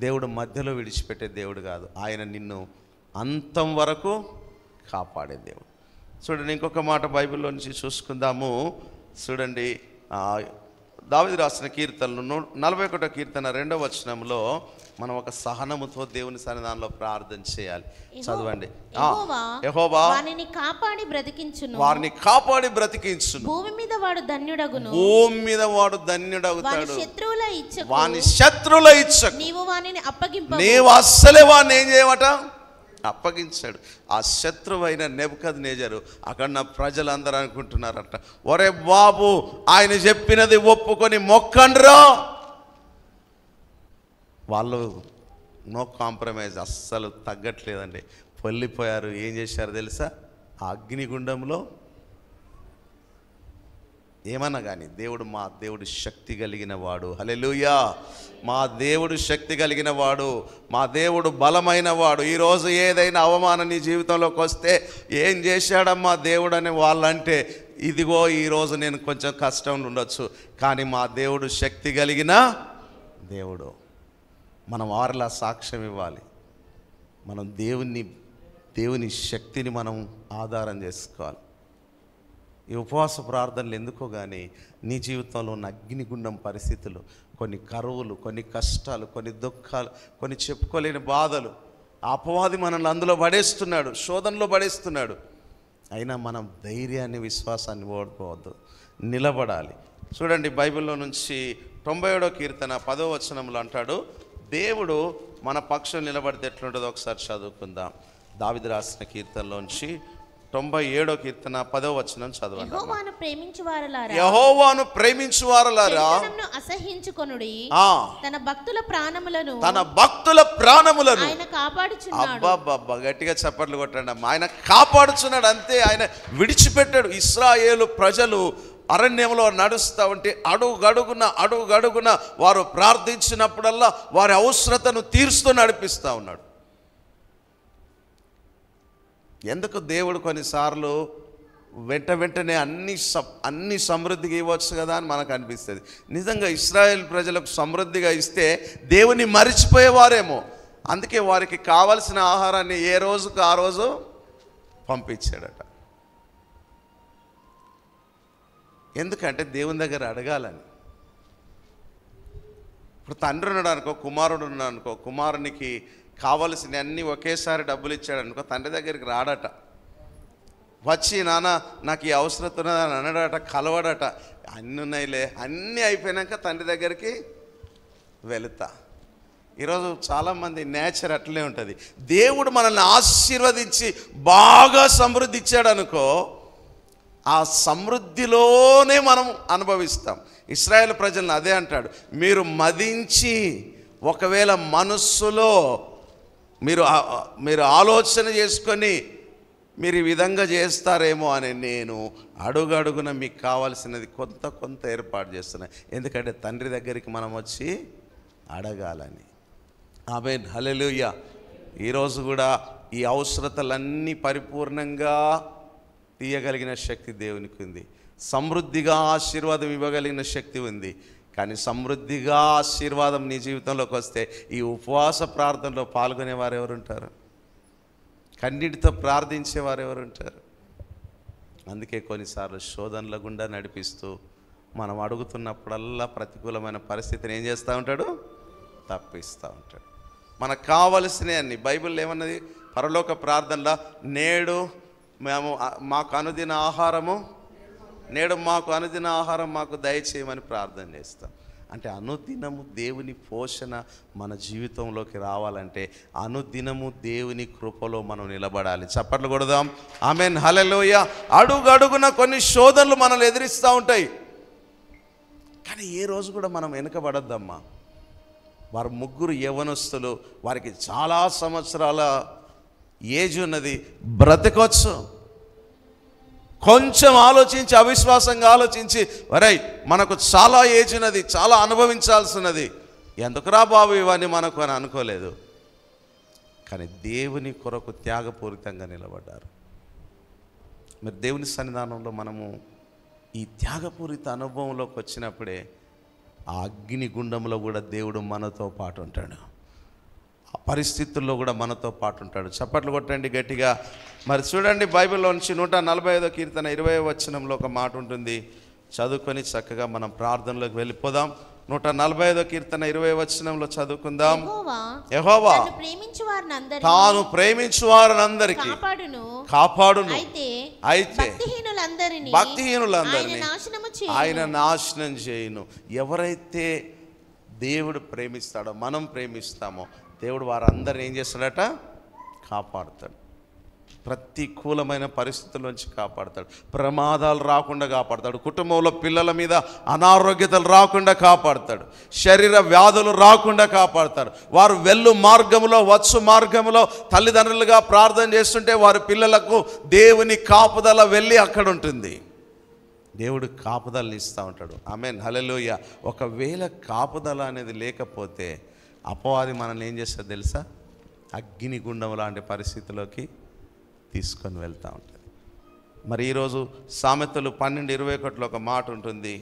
దేవుడు మధ్యలో విడిచిపెట్టే దేవుడు కాదు. ఆయన నిన్ను అంతం వరకు కాపాడే దేవుడు. చూడండి, ఇంకొక మాట బైబిల్లో నుంచి చూసుకుందాము. చూడండి, దావీదు రాసిన కీర్తనలు 41వ కీర్తన 2వ వచనంలో మనం ఒక సహనముతో దేవుని సన్నిధానంలో ప్రార్థన చేయాలి. చదవండి. యెహోవా వారిని కాపాడి బ్రతికించును. భూమి మీద వాడు ధన్యుడగును. వాని శత్రువుల ఇచ్చకు నీవు వానిని అప్పగింపవు. నీవు అస్సలే వాడిని ఏం చేయవట? అప్పగించాడు. ఆ శత్రువైన నెబుకద్నెజరు అక్కడ నా ప్రజలందరూ అనుకుంటున్నారట, ఒరే బాబు ఆయన చెప్పినది ఒప్పుకొని మొక్కండ్రా. వాళ్ళు నో కాంప్రమైజ్, అస్సలు తగ్గట్లేదండి. పొల్లిపోయారు. ఏం చేశారు తెలుసా? ఆ అగ్నిగుండంలో ఏమన్నా కానీ మా దేవుడు శక్తి కలిగిన వాడు. హల్లెలూయా. మా దేవుడు శక్తి కలిగిన వాడు, మా దేవుడు బలమైన వాడు. ఈరోజు ఏదైనా అవమానం నీ జీవితంలోకి వస్తే ఏం చేశాడమ్మా దేవుడు అని వాళ్ళంటే, ఇదిగో ఈరోజు నేను కొంచెం కష్టంలో ఉండొచ్చు, కానీ మా దేవుడు శక్తి కలిగిన దేవుడు. మనం వారిలా సాక్ష్యం ఇవ్వాలి. మనం దేవుని శక్తిని మనం ఆధారం చేసుకోవాలి. ఈ ఉపవాస ప్రార్థనలు ఎందుకో కానీ నీ జీవితంలో ఉన్న అగ్నిగుండం పరిస్థితులు, కొన్ని కరువులు, కొన్ని కష్టాలు, కొన్ని దుఃఖాలు, కొన్ని చెప్పుకోలేని బాధలు, అపవాది మనల్ని అందులో పడేస్తున్నాడు, శోధనలో పడేస్తున్నాడు. అయినా మనం ధైర్యాన్ని, విశ్వాసాన్ని ఓడిపోవద్దు, నిలబడాలి. చూడండి, బైబిల్లో నుంచి 97వ కీర్తన 10వ వచనంలో అంటాడు, దేవుడు మన పక్షం నిలబడితే ఎట్లుంటుందో ఒకసారి చదువుకుందాం. దావీదు రాసిన కీర్తనలోంచి 97వ కీర్తన 10వ వచనం చదవండి. యెహోవాను ప్రేమించువారలారా అసహ్యించుకొనుడి. తన భక్తుల ప్రాణములను ఆయన కాపాడుచున్నాడు. అబ్బబ్బబ్బా, గట్టిగా చప్పట్లు కొట్టండి. ఆయన కాపాడుచున్నాడు, అంతే. ఆయన విడిచిపెట్టాడు. ఇశ్రాయేలు ప్రజలు అరణ్యంలో నడుస్తూ ఉంటే అడుగడుగున వారు ప్రార్థించినప్పుడల్లా వారి అవసరతను తీరుస్తూ నడిపిస్తూ ఉన్నాడు. ఎందుకు దేవుడు కొన్నిసార్లు వెంటనే అన్ని సమృద్ధిగా ఇవ్వచ్చు కదా అని మనకు అనిపిస్తుంది. నిజంగా ఇశ్రాయేల్ ప్రజలకు సమృద్ధిగా ఇస్తే దేవుని మరిచిపోయేవారేమో. అందుకే వారికి కావలసిన ఆహారాన్ని ఏ రోజుకు ఆ రోజు పంపించాడట. ఎందుకంటే దేవుని దగ్గర అడగాలని. ఇప్పుడు తండ్రి ఉన్నాడు అనుకో, కుమారుడు ఉన్నాడు అనుకో, కుమారునికి కావలసిన అన్నీ ఒకేసారి డబ్బులు ఇచ్చాడు అనుకో, తండ్రి దగ్గరికి రాడట. వచ్చి నాన్న నాకు ఈ అవసరం ఉన్నదని అనడట, కలవడట. అన్నీ ఉన్నాయిలే, అన్నీ అయిపోయాక తండ్రి దగ్గరికి వెళుతా. ఈరోజు చాలామంది నేచర్ అట్లే ఉంటుంది. దేవుడు మనల్ని ఆశీర్వదించి బాగా సమృద్ధి ఇచ్చాడు అనుకో, ఆ సమృద్ధిలోనే మనం అనుభవిస్తాం. ఇశ్రాయేలు ప్రజలను అదే అంటాడు, మీరు మదించి ఒకవేళ మనస్సులో మీరు ఆలోచన చేసుకొని మీరు ఈ విధంగా చేస్తారేమో అని నేను అడుగడుగున మీకు కావాల్సినది కొంత ఏర్పాటు చేస్తున్నాను. ఎందుకంటే తండ్రి దగ్గరికి మనం వచ్చి అడగాలని. ఆమేన్, హల్లెలూయా. ఈరోజు కూడా ఈ అవసరతలన్నీ పరిపూర్ణంగా తీయగలిగిన శక్తి దేవునికి ఉంది. సమృద్ధిగా ఆశీర్వాదం ఇవ్వగలిగిన శక్తి ఉంది. కానీ సమృద్ధిగా ఆశీర్వాదం నీ జీవితంలోకి వస్తే ఈ ఉపవాస ప్రార్థనలో పాల్గొనేవారు ఎవరుంటారు? కన్నీటితో ప్రార్థించేవారు ఎవరుంటారు? అందుకే కొన్నిసార్లు శోధనల గుండా నడిపిస్తూ మనం అడుగుతున్నప్పుడల్లా ప్రతికూలమైన పరిస్థితిని ఏం చేస్తూ ఉంటాడు? తప్పిస్తూ ఉంటాడు. మనకు కావలసినవి అన్ని, బైబిల్ ఏమన్నది? పరలోక ప్రార్థనలో నేడు మాకు అనుదిన ఆహారం మాకు దయచేయమని ప్రార్థన చేస్తాం. అంటే అనుదినము దేవుని పోషణ మన జీవితంలోకి రావాలంటే అనుదినము దేవుని కృపలో మనం నిలబడాలి. చప్పట్లు కొడదాం. ఆమేన్, హల్లెలూయా. అడుగడుగున కొన్ని శోధనలు మనల్ని ఎదిరిస్తూ ఉంటాయి. కానీ ఏ రోజు కూడా మనం వెనుకబడద్దమ్మా. వారు ముగ్గురు యవ్వనస్తులు, వారికి చాలా సంవత్సరాల ఏజ్ ఉన్నది, బ్రతకొచ్చు. కొంచెం ఆలోచించి, అవిశ్వాసంగా ఆలోచించి, వరై మనకు చాలా ఏజ్ ఉన్నది, చాలా అనుభవించాల్సినది, ఎందుకురా బాబు ఇవన్నీ మనకు అని అనుకోలేదు. కానీ దేవుని కొరకు త్యాగపూరితంగా నిలబడ్డారు. మరి దేవుని సన్నిధానంలో మనము ఈ త్యాగపూరిత అనుభవంలోకి వచ్చినప్పుడే ఆ అగ్ని గుండంలో కూడా దేవుడు మనతో పాటు ఉంటాడు. ఆ పరిస్థితుల్లో కూడా మనతో పాటు ఉంటాడు. చప్పట్లు కొట్టండి గట్టిగా. మరి చూడండి, బైబిల్లో నుంచి 145వ కీర్తన 20వ వచనంలో ఒక మాట ఉంటుంది. చదువుకొని చక్కగా మనం ప్రార్థనలోకి వెళ్ళిపోదాం. 145వ కీర్తన 20వ వచనంలో చదువుకుందాం. యెహోవా తాను ప్రేమించు వారందరికీ కాపాడును, అయితే భక్తిహీనులందరినీ ఆయన నాశనం చేయును. ఎవరైతే దేవుడు ప్రేమిస్తాడో, మనం ప్రేమిస్తామో, దేవుడు వారందరిని ఏం చేస్తాడట? కాపాడుతాడు. ప్రతికూలమైన పరిస్థితుల నుంచి కాపాడుతాడు. ప్రమాదాలు రాకుండా కాపాడుతాడు. కుటుంబంలో పిల్లల మీద అనారోగ్యతలు రాకుండా కాపాడుతాడు. శరీర వ్యాధులు రాకుండా కాపాడుతాడు. వారు వెళ్ళు మార్గంలో, వచ్చు మార్గంలో తల్లిదండ్రులుగా ప్రార్థన చేస్తుంటే వారి పిల్లలకు దేవుని కాపుదల వెళ్ళి అక్కడ ఉంటుంది. దేవుడు కాపుదలని ఇస్తూ ఉంటాడు. ఆమేన్, హల్లెలూయా. ఒకవేళ కాపుదల అనేది లేకపోతే అపవాది మనల్ని ఏం చేస్తుంది తెలుసా? అగ్ని గుండం లాంటి పరిస్థితిలోకి తీసుకొని వెళ్తూ ఉంటుంది. మరి ఈరోజు సామెతలు 12:21 ఒక మాట ఉంటుంది,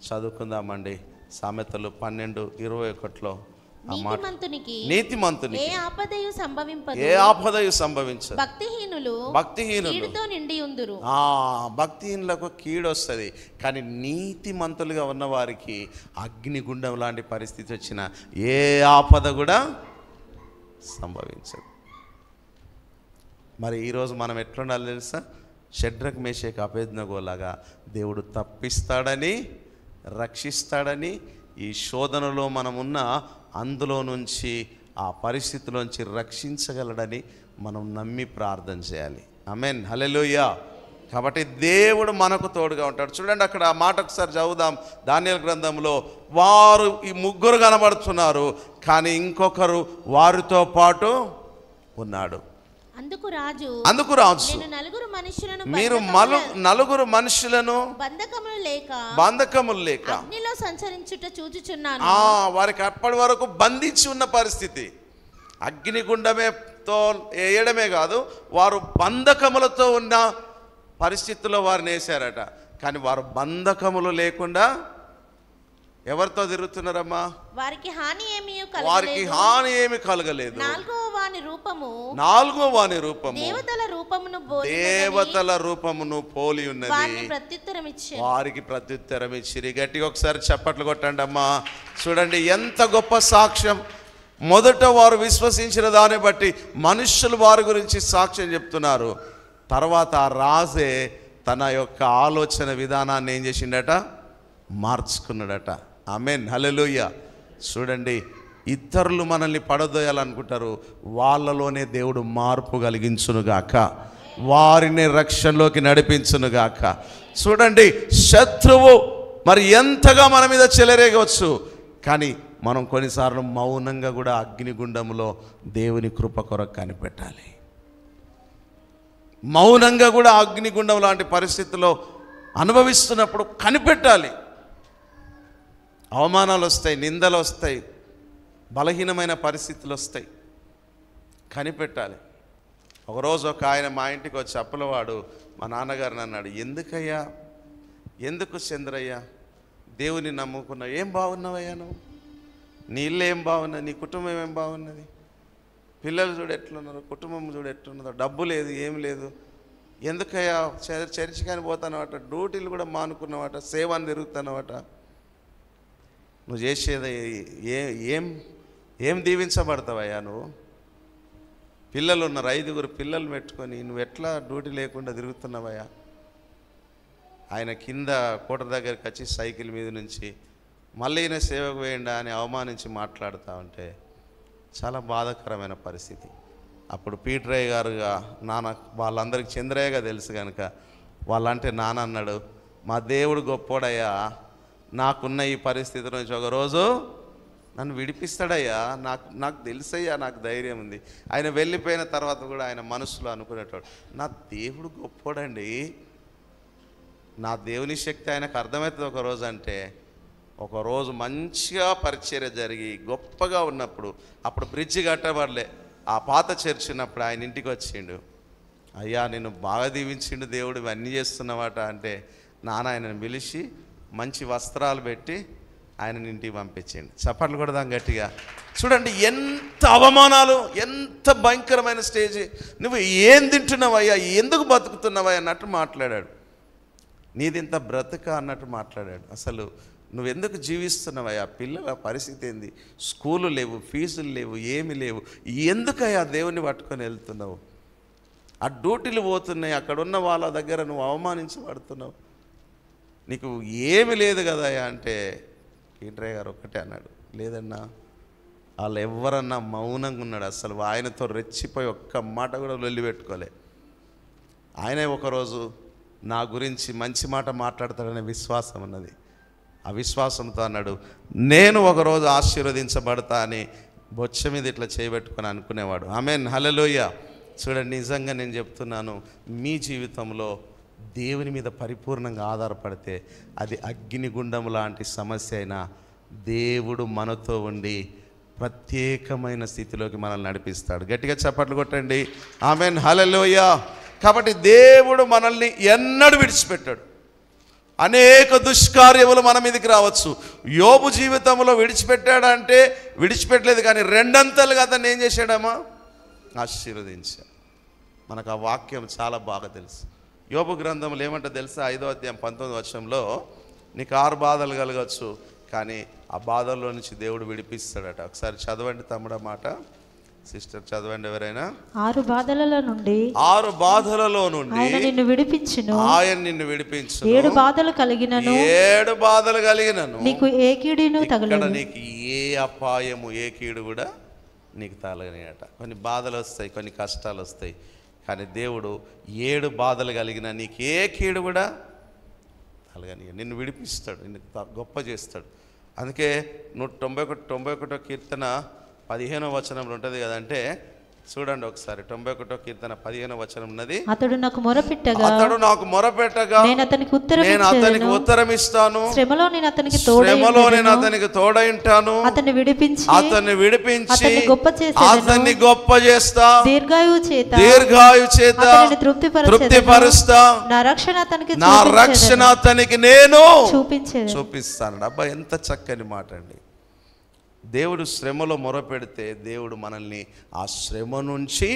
చదువుకుందామండి. సామెతలు 12:21 ఆ మాట, నీతిమంతునికి ఏ ఆపదయు సంభవించదు, భక్తిహీనులకు కీడు వస్తుంది. కానీ నీతిమంతులుగా ఉన్న వారికి అగ్నిగుండం లాంటి పరిస్థితి వచ్చిన ఏ ఆపద కూడా సంభవించదు. మరి ఈరోజు మనం ఎట్లుండాలి తెలుసా? షడ్రక్ మేషక్ అబేద్నెగోలాగా దేవుడు తప్పిస్తాడని, రక్షిస్తాడని, ఈ శోధనలో మనమున్న అందులో నుంచి, ఆ పరిస్థితిలోంచి రక్షించగలడని మనం నమ్మి ప్రార్థన చేయాలి. ఆమేన్, హల్లెలూయా. కాబట్టి దేవుడు మనకు తోడుగా ఉంటాడు. చూడండి, అక్కడ ఆ మాట ఒకసారి చదువుదాం. దానియేలు గ్రంథంలో వారు ఈ ముగ్గురు కనబడుతున్నారు, కానీ ఇంకొకరు వారితో పాటు ఉన్నాడు. అందుకు రాజు మీరు నలుగురు మనుషులను బంధకములు లేక అగ్నిలో సంచరించుట చూచుచున్నాను. వారికి అప్పటి వరకు బంధించి ఉన్న పరిస్థితి, అగ్నిగుండమేతో వేయడమే కాదు, వారు బంధకములతో ఉన్న పరిస్థితుల్లో వారిని వేశారట. కానీ వారు బంధకములు లేకుండా ఎవరితో తిరుగుతున్నారమ్మా? వారికి హాని ఏమీ కలగలేదు. వాని రూపము దేవతల రూపమును పోలి ఉన్నది. వారికి ప్రత్యుత్తరం ఇచ్చిరి. గట్టిగా ఒకసారి చప్పట్లు కొట్టండి అమ్మా. చూడండి ఎంత గొప్ప సాక్ష్యం. మొదట వారు విశ్వసించిన దాన్ని బట్టి మనుషులు వారి గురించి సాక్ష్యం చెప్తున్నారు. తర్వాత ఆ రాజే తన యొక్క ఆలోచన విధానాన్ని ఏం చేసిండట, మార్చుకున్నాడట. ఆమేన్, హల్లెలూయా. చూడండి, ఇతరులు మనల్ని పడదోయాలనుకుంటారు, వాళ్ళలోనే దేవుడు మార్పు కలిగించునుగాక, వారిని రక్షణలోకి నడిపించునుగాక. చూడండి, శత్రువు మరి ఎంతగా మన మీద చెలరేగవచ్చు, కానీ మనం కొన్నిసార్లు మౌనంగా కూడా అగ్నిగుండంలో దేవుని కృప కొరకు కనిపెట్టాలి. మౌనంగా కూడా అగ్నిగుండం లాంటి పరిస్థితుల్లో అనుభవిస్తున్నప్పుడు కనిపెట్టాలి. అవమానాలు వస్తాయి, నిందలు వస్తాయి, బలహీనమైన పరిస్థితులు వస్తాయి, కనిపెట్టాలి. ఒకరోజు ఒక ఆయన మా ఇంటికి వచ్చి అప్పలవాడు మా నాన్నగారిని అన్నాడు, ఎందుకయ్యా, ఎందుకు చంద్రయ్య దేవుని నమ్ముకున్నావు, ఏం బాగున్నావయ్యా నువ్వు, నీ ఇల్లు ఏం బాగున్నది, నీ కుటుంబం ఏం బాగున్నది, పిల్లలు చూడు ఎట్లున్నారు, కుటుంబం చూడు ఎట్లున్నదో, డబ్బు లేదు, ఏం లేదు, ఎందుకయ్యా చర్చి కానీ పోతానవట, డ్యూటీలు కూడా మానుకున్నావట, సేవని తిరుగుతానవట, నువ్వు చేసేది ఏం దీవించబడతావయ్యా, నువ్వు పిల్లలు ఉన్నారు, 5 పిల్లలు పెట్టుకొని నువ్వు ఎట్లా డ్యూటీ లేకుండా తిరుగుతున్నావయ్యా. ఆయన కింద కోట దగ్గరికి వచ్చి సైకిల్ మీద నుంచి మళ్ళీ ఈయన సేవకు వేయండా అని అవమానించి మాట్లాడుతూ ఉంటే చాలా బాధాకరమైన పరిస్థితి. అప్పుడు పీటరయ్య గారుగా నాన్న, వాళ్ళందరికీ చంద్రయ్యగా తెలుసు కనుక వాళ్ళంటే నాన్న అన్నాడు, మా దేవుడు గొప్పోడయ్యా, నాకున్న ఈ పరిస్థితి నుంచి ఒకరోజు నన్ను విడిపిస్తాడయ్యా, నాకు తెలుసయ్యా, నాకు ధైర్యం ఉంది. ఆయన వెళ్ళిపోయిన తర్వాత కూడా ఆయన మనసులో అనుకునేటోడు, నా దేవుడు గొప్పోడండి, నా దేవుని శక్తి ఆయనకు అర్థమవుతుంది ఒకరోజు. అంటే ఒకరోజు మంచిగా పరిచర్య జరిగి గొప్పగా ఉన్నప్పుడు, అప్పుడు బ్రిడ్జి కట్టబడలే, ఆ పాత చర్చి ఉన్నప్పుడు ఆయన ఇంటికి వచ్చిండు, అయ్యా నేను బాగా దీవించిండు దేవుడు, ఇవన్నీ చేస్తున్నవాట అంటే నాన్న ఆయనను పిలిచి మంచి వస్త్రాలు పెట్టి ఆయన ఇంటికి పంపించండి. చప్పట్లు కొడదాం గట్టిగా. చూడండి ఎంత అవమానాలు, ఎంత భయంకరమైన స్టేజ్. నువ్వు ఏం తింటున్నావయ్యా, ఎందుకు బతుకుతున్నావయ్యా అన్నట్టు మాట్లాడాడు. నీదింత బ్రతుక అన్నట్టు మాట్లాడాడు. అసలు నువ్వెందుకు జీవిస్తున్నావయ్యా, పిల్లల పరిస్థితి ఏంది, స్కూలు లేవు, ఫీజులు లేవు, ఏమి లేవు, ఎందుకయ్యా దేవుని పట్టుకొని వెళ్తున్నావు, ఆ డ్యూటీలు పోతున్నాయి, అక్కడున్న వాళ్ళ దగ్గర నువ్వు అవమానించబడుతున్నావు, నీకు ఏమి లేదు కదయ్యా అంటే పీటరయ్య గారు ఒక్కటే అన్నాడు, లేదన్నా వాళ్ళు ఎవరన్నా మౌనంగా ఉన్నాడు, అసలు ఆయనతో రెచ్చిపోయి ఒక్క మాట కూడా లొల్లిపెట్టుకోలే. ఆయనే ఒకరోజు నా గురించి మంచి మాట మాట్లాడతాడనే విశ్వాసం ఉన్నది. ఆ విశ్వాసంతో అన్నాడు, నేను ఒకరోజు ఆశీర్వదించబడతా అని బొచ్చ మీద ఇట్లా చేయబెట్టుకొని అనుకునేవాడు. ఆమేన్, హల్లెలూయా. చూడండి, నిజంగా నేను చెప్తున్నాను, మీ జీవితంలో దేవుని మీద పరిపూర్ణంగా ఆధారపడితే అది అగ్నిగుండం లాంటి సమస్య అయినా దేవుడు మనతో ఉండి ప్రత్యేకమైన స్థితిలోకి మనల్ని నడిపిస్తాడు. గట్టిగా చప్పట్లు కొట్టండి. ఆమేన్, హల్లెలూయా. కాబట్టి దేవుడు మనల్ని ఎన్నడూ విడిచిపెట్టాడు. అనేక దుష్కార్యములు మన మీదకి రావచ్చు. యోబు జీవితంలో విడిచిపెట్టాడంటే విడిచిపెట్టలేదు, కానీ 2 అంతలుగా అతను ఏం చేశాడమ్మా, ఆశీర్వదించాడు. మనకు ఆ వాక్యం చాలా బాగా తెలుసు. యోబు గ్రంథంలో ఏమంటే తెలుసా, 5వ అధ్యాయం 19వ వచనంలో, నీకు 6 బాధలు కలగచ్చు, కానీ ఆ బాధల్లో నుంచి దేవుడు విడిపిస్తాడట. ఒకసారి చదవండి తమ్ముడు మాట, సిస్టర్ చదవండి ఎవరైనా. 6 బాధలలో నుండి ఆయన నిన్ను విడిపించును, ఆయన నిన్ను విడిపించును. 7 బాధలు కలిగినను నీకు ఏ కీడును తగలదు. నీకు ఏ అపాయము, ఏ కీడు కూడా నీకు తగలనియట. కొన్ని బాధలు వస్తాయి, కొన్ని కష్టాలు వస్తాయి, కానీ దేవుడు 7 బాధలు కలిగిన నీకు ఏ కీడు కూడా తగలనియ, నిన్ను విడిపిస్తాడు, నిన్ను గొప్ప చేస్తాడు. అందుకే 91 కీర్తన 15వ వచనంలో ఉంటుంది కదంటే, చూడండి ఒకసారి 91 కీర్తన 15వ వచనం ఉన్నది. అతడు నాకు మొరపెట్టగా నేను అతనికి ఉత్తరం ఇస్తాను, శ్రమలో నేను అతనికి తోడైంటాను, అతన్ని విడిపించి అతన్ని గొప్ప చేస్తా, దీర్ఘాయు చేత తృప్తిపరుస్తా, నా రక్షణ అతనికి నేను చూపిస్తాను. అబ్బా ఎంత చక్కని మాట అండి. దేవుడు శ్రమలో మొరపెడితే దేవుడు మనల్ని ఆ శ్రమ నుంచి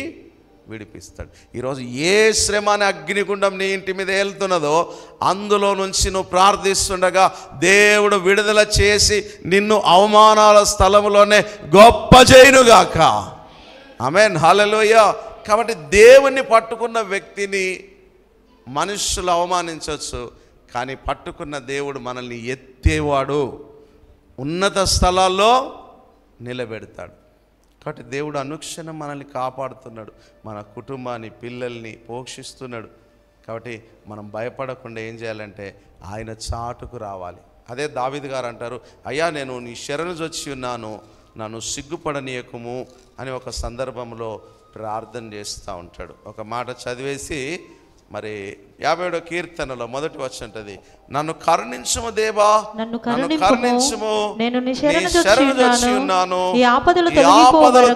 విడిపిస్తాడు. ఈరోజు ఏ శ్రమ అనే అగ్నిగుండం నీ ఇంటి మీద వెళ్తున్నదో అందులో నుంచి నువ్వు ప్రార్థిస్తుండగా దేవుడు విడుదల చేసి నిన్ను అవమానాల స్థలంలోనే గొప్ప చేయనుగాక. ఆమేన్, హల్లెలూయా. కాబట్టి దేవుణ్ణి పట్టుకున్న వ్యక్తిని మనుషులు అవమానించవచ్చు, కానీ పట్టుకున్న దేవుడు మనల్ని ఎత్తేవాడు, ఉన్నత స్థలాల్లో నిలబెడతాడు. కాబట్టి దేవుడు అనుక్షణం మనల్ని కాపాడుతున్నాడు, మన కుటుంబాన్ని పిల్లల్ని పోషిస్తున్నాడు. కాబట్టి మనం భయపడకుండా ఏం చేయాలంటే ఆయన చాటుకు రావాలి. అదే దావీదు గారు అంటారు, అయ్యా నేను నీ శరణు వచ్చి ఉన్నాను, నన్ను సిగ్గుపడనీయకుము అని ఒక సందర్భంలో ప్రార్థన చేస్తూ ఉంటాడు. ఒక మాట చదివేసి మరి 57వ కీర్తనలో మొదటి వచనం ఉంటది, నన్ను కరుణించుము దేవా, నన్ను కరుణించుము, నేను నీ శరణు వచ్చి ఉన్నాను, ఈ ఆపదలు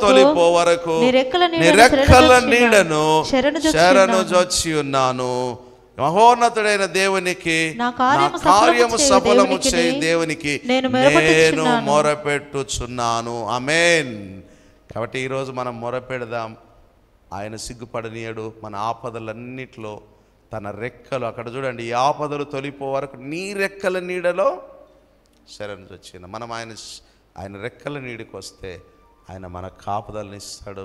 తొలగిపో వరకు నీ రెక్కల నీడను శరణు వచ్చి ఉన్నాను. మహోన్నతుడైన దేవునికి నా కార్యము సఫలము చేయి దేవునికి నేను మొరపెట్టుచున్నాను. ఆమేన్. కాబట్టి ఈరోజు మనం మొరపెడదాం, ఆయన సిగ్గుపడనీయడు. మన ఆపదలన్నిట్లో తన రెక్కలు, అక్కడ చూడండి, ఈ ఆపదలు తొలిపో వరకు నీ రెక్కల నీడలో శరణు వచ్చింది. మనం ఆయన రెక్కల నీడికి వస్తే ఆయన మన కాపుదలను ఇస్తాడు,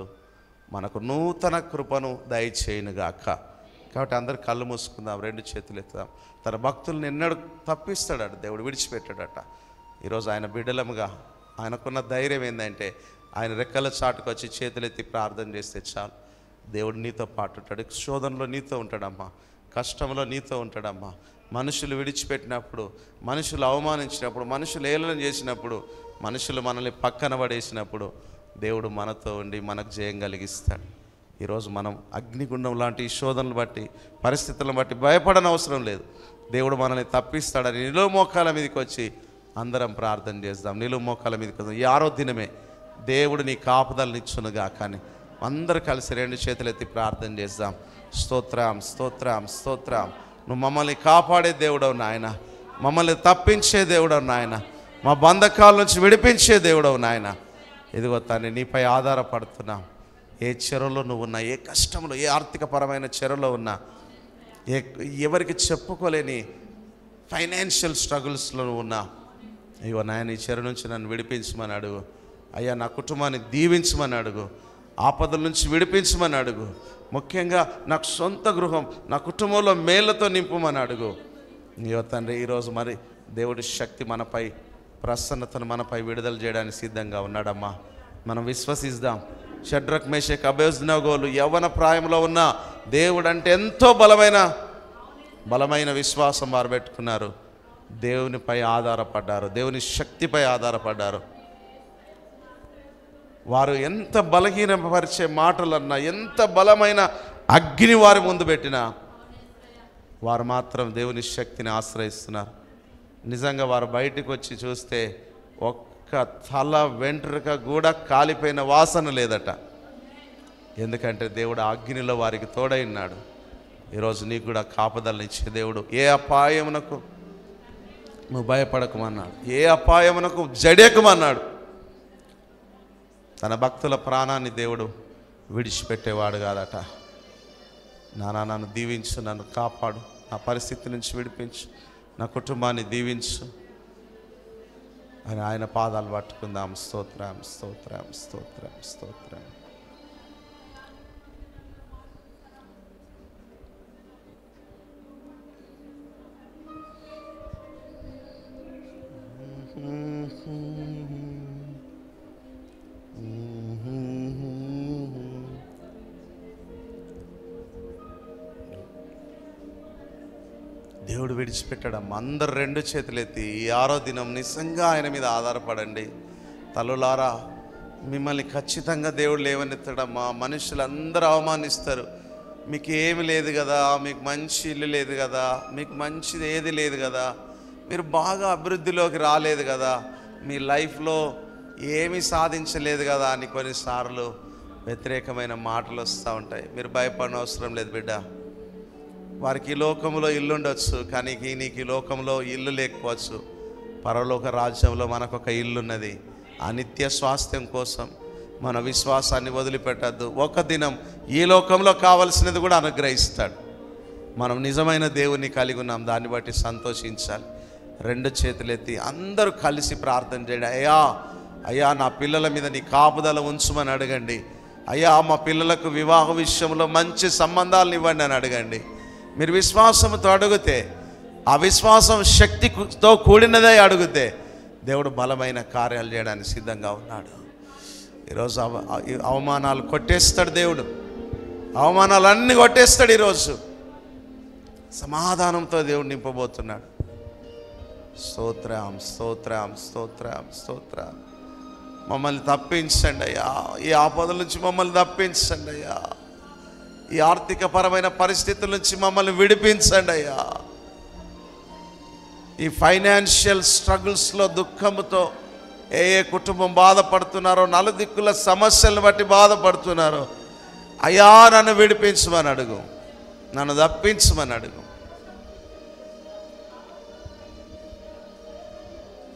మనకు నూతన కృపను దయచేయునుగాక. కాబట్టి అందరు కళ్ళు మూసుకుందాం, రెండు చేతులు ఎత్తుదాం. తన భక్తులను ఎన్నడూ తప్పిస్తాడట దేవుడు, విడిచిపెట్టాడట. ఈరోజు ఆయన బిడ్డలముగా ఆయనకున్న ధైర్యం ఏంటంటే ఆయన రెక్కల చాటుకు వచ్చి చేతులెత్తి ప్రార్థన చేస్తే చాలు, దేవుడు నీతో పాటు ఉంటాడు. శోధనలో నీతో ఉంటాడమ్మా, కష్టంలో నీతో ఉంటాడమ్మా. మనుషులు విడిచిపెట్టినప్పుడు, మనుషులు అవమానించినప్పుడు, మనుషులు ఏలన చేసినప్పుడు, మనుషులు మనల్ని పక్కన పడేసినప్పుడు దేవుడు మనతో ఉండి మనకు జయం కలిగిస్తాడు. ఈరోజు మనం అగ్నిగుండం లాంటి ఈ శోధనలు బట్టి, పరిస్థితులను బట్టి భయపడని అవసరం లేదు. దేవుడు మనల్ని తప్పిస్తాడని నిలువు మోకాల మీదకి వచ్చి అందరం ప్రార్థన చేద్దాం. నిలువు మోకాల మీదకి వద్దాం. ఈ 6వ దినమే దేవుడు నీ కాపుదలని ఇచ్చునుగా. కానీ అందరూ కలిసి రెండు చేతులు ఎత్తి ప్రార్థన చేద్దాం. స్తోత్రం, స్తోత్రం, స్తోత్రం. నువ్వు మమ్మల్ని కాపాడే దేవుడవు నాయన, మమ్మల్ని తప్పించే దేవుడవు నాయన, మా బంధకాల నుంచి విడిపించే దేవుడవు నాయన. ఇదిగో తండ్రి, నీపై ఆధారపడుతున్నాం. ఏ చెరలో నువ్వు ఉన్నా, ఏ కష్టంలో, ఏ ఆర్థికపరమైన చెరలో ఉన్నా, ఎవరికి చెప్పుకోలేని ఫైనాన్షియల్ స్ట్రగుల్స్లో నువ్వు ఉన్నా, ఇగో నాయన ఈ చెర నుంచి నన్ను విడిపించమని అడుగు. అయ్యా నా కుటుంబాన్ని దీవించమని అడుగు, ఆపదల నుంచి విడిపించమని అడుగు. ముఖ్యంగా నాకు సొంత గృహం, నా కుటుంబంలో మేళ్లతో నింపమని అడుగు. ఇగో తండ్రి, ఈరోజు మరి దేవుడి శక్తి మనపై, ప్రసన్నతను మనపై విడుదల చేయడానికి సిద్ధంగా ఉన్నాడమ్మా. మనం విశ్వసిద్దాం. షడ్రక్, మేషక్, అబేద్నెగోలు యవ్వన ప్రాయంలో ఉన్న దేవుడు అంటే ఎంతో బలమైన విశ్వాసం వారు పెట్టుకున్నారు. దేవునిపై ఆధారపడ్డారు, దేవుని శక్తిపై ఆధారపడ్డారు. వారు ఎంత బలహీనపరిచే మాటలన్నా, ఎంత బలమైన అగ్ని వారి ముందు పెట్టినా వారు మాత్రం దేవుని శక్తిని ఆశ్రయిస్తున్నారు. నిజంగా వారు బయటకు వచ్చి చూస్తే ఒక్క తల వెంట్రుక కూడా కాలిపోయిన వాసన లేదట. ఎందుకంటే దేవుడు అగ్నిలో వారికి తోడై ఉన్నాడు. ఈరోజు నీకు కూడా కాపుదలని ఇచ్చే దేవుడు. ఏ అపాయమునకు నువ్వు భయపడకమన్నాడు, ఏ అపాయమునకు జడేకమన్నాడు. తన భక్తుల ప్రాణాన్ని దేవుడు విడిచిపెట్టేవాడు కాదట. నన్ను దీవించు, నన్ను కాపాడు, నా పరిస్థితి నుంచి విడిపించు, నా కుటుంబాన్ని దీవించు అని ఆయన పాదాలు పట్టుకుందాం. స్తోత్రం, స్తోత్రం, స్తోత్రం, స్తోత్రం. దేవుడు విడిచిపెట్టడం. అందరు రెండు చేతులెత్తి ఈ 6వ దినం నిజంగా ఆయన మీద ఆధారపడండి. తల్లులారా, మిమ్మల్ని ఖచ్చితంగా దేవుడు లేవనెత్తడమ్మా. మనుషులందరూ అవమానిస్తారు. మీకు ఏమి లేదు కదా, మీకు మంచి ఇల్లు లేదు కదా, మీకు మంచిది ఏది లేదు కదా, మీరు బాగా అభివృద్ధిలోకి రాలేదు కదా, మీ లైఫ్లో ఏమీ సాధించలేదు కదా అని కొన్నిసార్లు వ్యతిరేకమైన మాటలు వస్తూ ఉంటాయి. మీరు భయపడిన అవసరం లేదు బిడ్డ. వారికి ఈ లోకంలో ఇల్లు ఉండొచ్చు, కానీ నీకు ఈ లోకంలో ఇల్లు లేకపోవచ్చు. పరలోక రాజ్యంలో మనకొక ఇల్లు ఉన్నది. ఆ నిత్య స్వాస్థ్యం కోసం మన విశ్వాసాన్ని వదిలిపెట్టద్దు. ఒక దినం ఈ లోకంలో కావలసినది కూడా అనుగ్రహిస్తాడు. మనం నిజమైన దేవుని కలిగి ఉన్నాం, దాన్ని బట్టి సంతోషించాలి. 2 చేతులెత్తి అందరూ కలిసి ప్రార్థన చేయండి. అయ్యా అయ్యా నా పిల్లల మీద నీ కాపుదల ఉంచమని అడగండి. అయ్యా మా పిల్లలకు వివాహ విషయంలో మంచి సంబంధాలను ఇవ్వండి అని అడగండి. మీరు విశ్వాసంతో అడిగితే, ఆ విశ్వాసం శక్తితో కూడినదే అడిగితే దేవుడు బలమైన కార్యాలు చేయడానికి సిద్ధంగా ఉన్నాడు. ఈరోజు అవమానాలు కొట్టేస్తాడు దేవుడు, అవమానాలన్నీ కొట్టేస్తాడు. ఈరోజు సమాధానంతో దేవుడు నింపబోతున్నాడు. స్తోత్రం స్తోత్రం స్తోత్రం స్తోత్రం. మమ్మల్ని తప్పించండి అయ్యా, ఈ ఆపదల నుంచి మమ్మల్ని తప్పించండి అయ్యా, ఈ ఆర్థిక పరమైన పరిస్థితుల నుంచి మమ్మల్ని విడిపించండి అయ్యా. ఈ ఫైనాన్షియల్ స్ట్రగుల్స్లో దుఃఖంతో ఏ కుటుంబం బాధపడుతున్నారో, నలుదిక్కుల సమస్యలను బట్టి బాధపడుతున్నారో, అయ్యా నన్ను విడిపించమని అడుగు, నన్ను తప్పించమని అడుగు.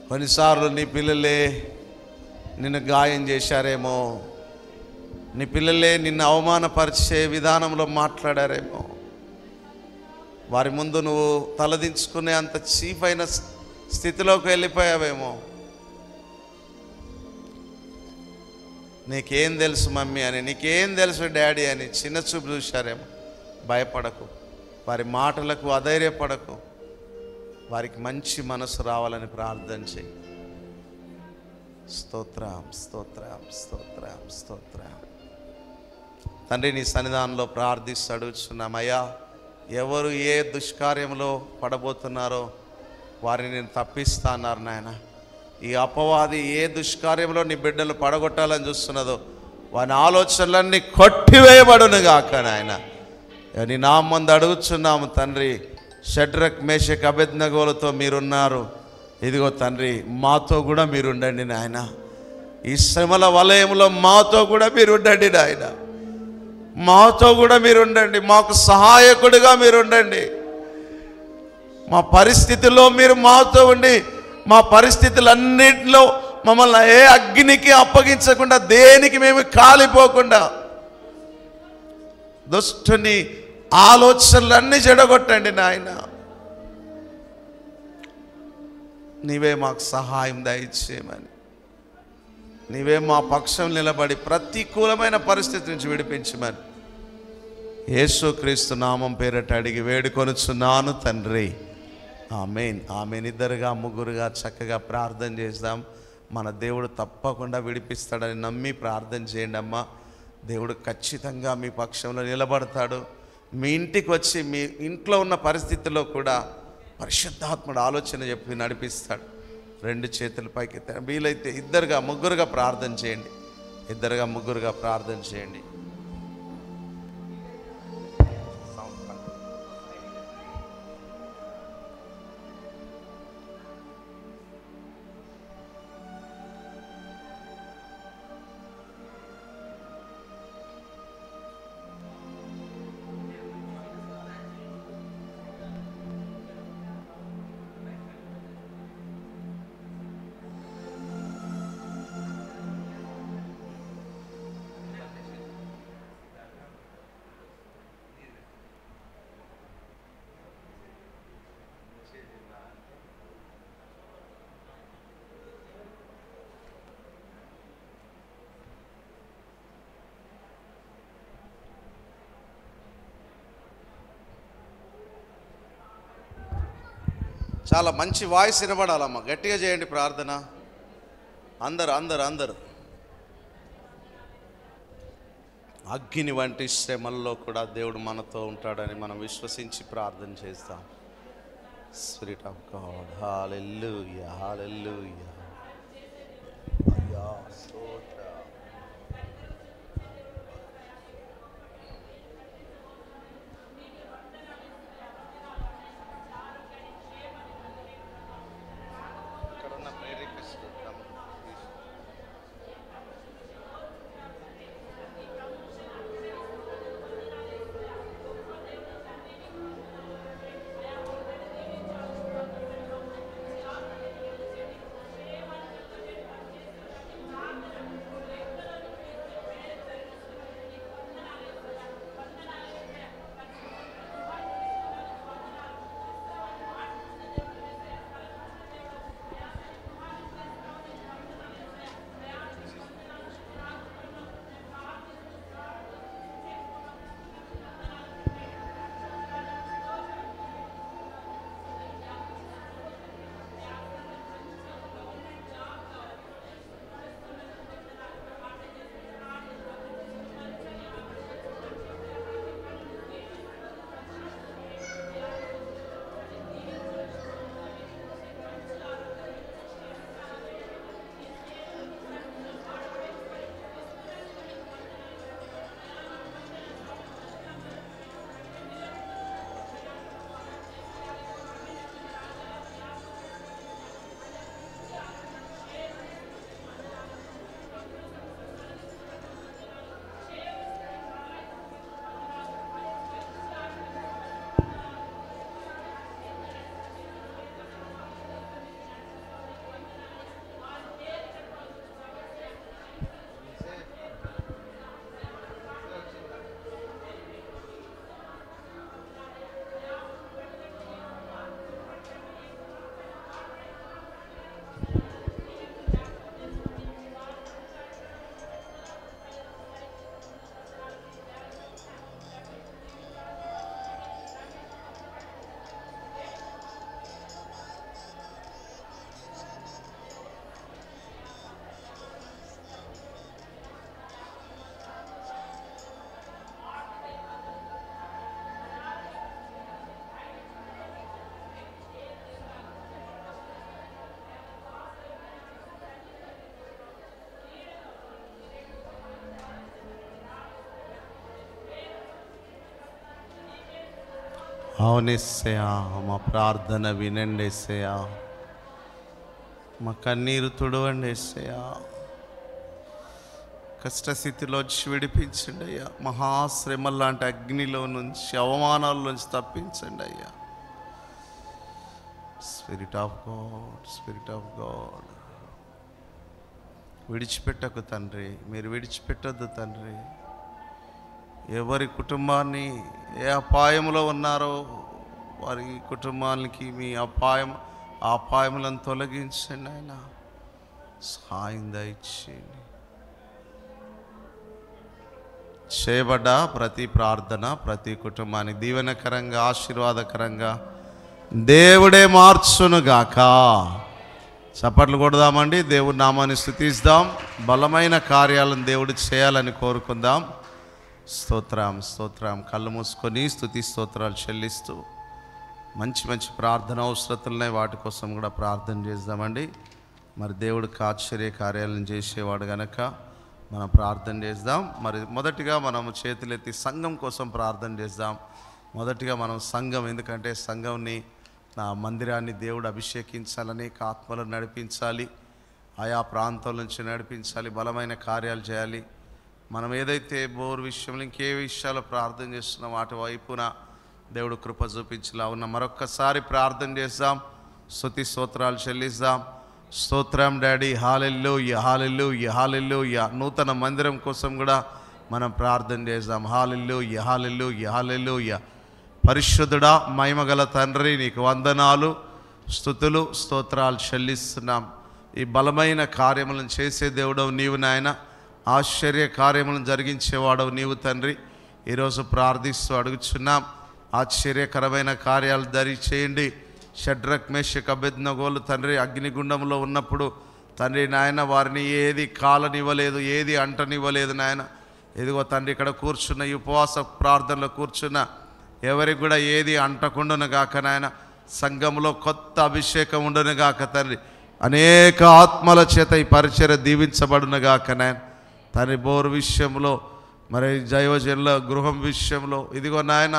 కొన్నిసార్లు నీ పిల్లలే నిన్ను గాయం చేశారేమో, నీ పిల్లలే నిన్ను అవమానపరిచే విధానంలో మాట్లాడారేమో, వారి ముందు నువ్వు తలదించుకునే అంత చీప్ అయిన స్థితిలోకి వెళ్ళిపోయావేమో. నీకేం తెలుసు మమ్మీ అని, నీకేం తెలుసు డాడీ అని చిన్న చూపు చూశారేమో. భయపడకు, వారి మాటలకు అధైర్యపడకు. వారికి మంచి మనసు రావాలని ప్రార్థన చేయి. స్తోత్రం స్తోత్రం స్తోత్రం స్తోత్రం. తండ్రి నీ సన్నిధానంలో ప్రార్థిస్తూ అడుగుచున్నామయ్యా, ఎవరు ఏ దుష్కార్యంలో పడబోతున్నారో వారిని నేను తప్పిస్తా అన్నారు నాయన. ఈ అపవాది ఏ దుష్కార్యంలో నీ బిడ్డలు పడగొట్టాలని చూస్తున్నదో వారి ఆలోచనలన్నీ కొట్టివేయబడును గాక నాయన. నీ నామం అడుగుచున్నాము తండ్రి. షడ్రక్ మేషక్ అబేద్నెగోలతో మీరున్నారు, ఇదిగో తండ్రి మాతో కూడా మీరుండండి నాయన. ఈ శ్రమల వలయంలో మాతో కూడా మీరుండండి నాయన, మాతో కూడా మీరుండండి. మాకు సహాయకుడిగా మీరుండండి. మా పరిస్థితుల్లో మీరు మాతో ఉండి, మా పరిస్థితులన్నింటిలో మమ్మల్ని ఏ అగ్నికి అప్పగించకుండా, దేనికి మేము కాలిపోకుండా దుష్టుని ఆలోచనలన్నీ చెడగొట్టండి నాయన. నీవే మాకు సహాయం దయచేయమని, నీవే మా పక్షం నిలబడి ప్రతికూలమైన పరిస్థితి నుంచి విడిపించమని యేసుక్రీస్తు నామం పేరట అడిగి వేడుకొనుచున్నాను తండ్రి. ఆమేన్ ఆమేన్. 2గా 3గా చక్కగా ప్రార్థన చేద్దాం. మన దేవుడు తప్పకుండా విడిపిస్తాడని నమ్మి ప్రార్థన చేయండి అమ్మా. దేవుడు ఖచ్చితంగా మీ పక్షంలో నిలబడతాడు. మీ ఇంటికి వచ్చి మీ ఇంట్లో ఉన్న పరిస్థితుల్లో కూడా పరిశుద్ధాత్ముడు ఆలోచన చెప్పి నడిపిస్తాడు. 2 చేతుల పైకి వీలైతే 2గా 3గా ప్రార్థన చేయండి. 2గా 3గా ప్రార్థన చేయండి. చాలా మంచి వాయిస్ వినబడాలమ్మా, గట్టిగా చేయండి ప్రార్థన. అందరు అందరు అందరు అగ్ని వంటి శ్రమల్లో కూడా దేవుడు మనతో ఉంటాడని మనం విశ్వసించి ప్రార్థన చేస్తాం. స్పిరిట్ ఆఫ్ గాడ్, హల్లెలూయా హల్లెలూయా. అవునేసయ్యా, మా ప్రార్థన వినండి ఏసయ్యా, మా కన్నీరు తుడవండి ఏసయ్యా, కష్టస్థితిలో విడిపించండి అయ్యా, మహాశ్రమ లాంటి అగ్నిలో నుంచి, అవమానాల నుంచి తప్పించండి అయ్యా. Spirit of God, spirit of God, విడిచిపెట్టకు తండ్రి, మీరు విడిచిపెట్టద్దు తండ్రి. ఎవరి కుటుంబాన్ని ఏ అపాయంలో ఉన్నారో వారి కుటుంబానికి మీ అపాయములను తొలగించండి ఆయన, సహాయం దయచేయండి. చేయబడ్డ ప్రతి ప్రార్థన ప్రతి కుటుంబానికి దీవెనకరంగా ఆశీర్వాదకరంగా దేవుడే మార్చునుగాక. చప్పట్లు కొడదామండి, దేవుడి నామాన్ని స్తుతిద్దాం. బలమైన కార్యాలను దేవుడు చేయాలని కోరుకుందాం. స్తోత్రం స్తోత్రం. కళ్ళు మూసుకొని స్తుతి స్తోత్రాలు చెల్లిస్తూ మంచి మంచి ప్రార్థన అవసరతలున్నాయి, వాటి కోసం కూడా ప్రార్థన చేద్దామండి. మరి దేవుడికి ఆశ్చర్య కార్యాలను చేసేవాడు గనక మనం ప్రార్థన చేద్దాం. మరి మొదటిగా మనం చేతులెత్తి సంఘం కోసం ప్రార్థన చేద్దాం. మొదటిగా మనం సంఘం, ఎందుకంటే సంఘంని నా మందిరాన్ని దేవుడు అభిషేకించాలని, ఆత్మలను నడిపించాలి, ఆయా ప్రాంతాల నుంచి నడిపించాలి, బలమైన కార్యాలు చేయాలి. మనం ఏదైతే బోర్ విషయంలో ఇంకే విషయాలు ప్రార్థన చేస్తున్నాం వాటి వైపున దేవుడు కృప చూపించలా ఉన్న మరొక్కసారి ప్రార్థన చేద్దాం. స్తుతి స్తోత్రాలు చెల్లిద్దాం. స్తోత్రం డాడీ, హల్లెలూయా హల్లెలూయా హల్లెలూయా. నూతన మందిరం కోసం కూడా మనం ప్రార్థన చేద్దాం. హల్లెలూయా హల్లెలూయా హల్లెలూయా. పరిశుద్ధుడా, మహిమగల తండ్రి, నీకు వందనాలు, స్తుతులు, స్తోత్రాలు చెల్లిస్తున్నాం. ఈ బలమైన కార్యములను చేసే దేవుడవు నీవు నాయన, ఆశ్చర్య కార్యములను జరిగించేవాడవు నీవు తండ్రి. ఈరోజు ప్రార్థిస్తూ అడుగుచున్నాం, ఆశ్చర్యకరమైన కార్యాలు దయచేయండి. షడ్రక్ మేషక్ అబేద్నెగోలు తండ్రి అగ్నిగుండంలో ఉన్నప్పుడు తండ్రి నాయన వారిని ఏది కాలనివ్వలేదు, ఏది అంటనివ్వలేదు నాయన. ఇదిగో తండ్రి ఇక్కడ కూర్చున్న ఈ ఉపవాస ప్రార్థనలో కూర్చున్న ఎవరికి కూడా ఏది అంటకుండాను గాక నాయన. సంఘంలో కొత్త అభిషేకం ఉండును గాక తండ్రి. అనేక ఆత్మల చేత ఈ పరిచర్య దీవించబడును గాక నాయన. తండ్రి బోరు విషయంలో, మరి జైవజనుల గృహం విషయంలో, ఇదిగో నాయన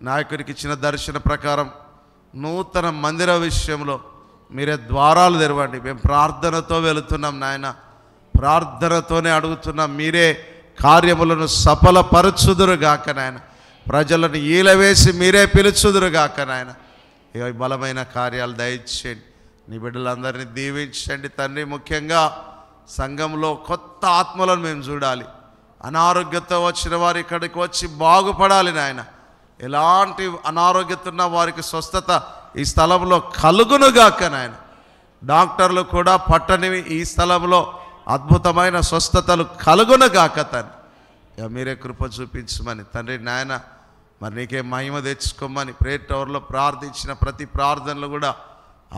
నాయకుడికి ఇచ్చిన దర్శన ప్రకారం నూతన మందిర విషయంలో మీరే ద్వారాలు తెరవండి. మేము ప్రార్థనతో వెళుతున్నాం నాయన, ప్రార్థనతోనే అడుగుతున్నాం. మీరే కార్యములను సఫలపరచుదురుగాక నాయన. ప్రజలను ఈలవేసి మీరే పిలుచుదురుగాక నాయన. ఇక బలమైన కార్యాలు దయచేయండి. నీ బిడ్డలందరినీ దీవించండి తండ్రి. ముఖ్యంగా సంఘంలో కొత్త ఆత్మలను మేము చూడాలి. అనారోగ్యత వచ్చిన వారు ఇక్కడికి వచ్చి బాగుపడాలి నాయన. ఎలాంటి అనారోగ్యత ఉన్న వారికి స్వస్థత ఈ స్థలంలో కలుగునుగాక నాయన. డాక్టర్లు కూడా పట్టనివి ఈ స్థలంలో అద్భుతమైన స్వస్థతలు కలుగునుగాక తండ్రి. ఇక మీరే కృప చూపించమని తండ్రి నాయన, మరి నీకే మహిమ తెచ్చుకోమని ప్రేయర్ టవర్లో ప్రార్థించిన ప్రతి ప్రార్థనలు కూడా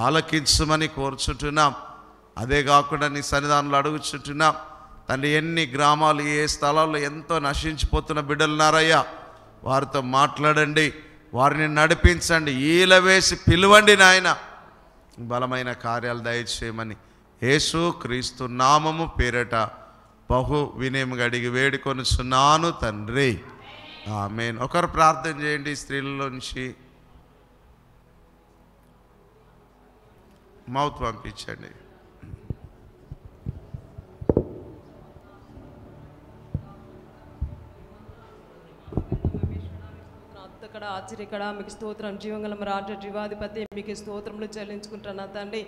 ఆలకించమని కోరుచుంటున్నాం. అదే కాకుండా నీ సన్నిధానంలో అడుగుచుంటున్నాం తండ్రి. ఎన్ని గ్రామాలు, ఏ స్థలాల్లో ఎంతో నశించిపోతున్న బిడ్డలున్నారయ్యా, వారితో మాట్లాడండి, వారిని నడిపించండి, ఈలవేసి పిలువండి నాయన. బలమైన కార్యాలు దయచేయమని యేసు క్రీస్తు నామము పేరట బహు వినయముగా అడిగి వేడుకొనుచున్నాను తండ్రి, ఆమేన్. ఒకరు ప్రార్థన చేయండి. స్త్రీలలో నుంచి మౌత్ పంపించండి. ఇక్కడ ఆశ్చర్యకడ మీకు స్తోత్రం. జీవంగలం రాజ జీవాధిపతి మీకు స్తోత్రములు చెల్లించుకుంటున్నా తండ్రి.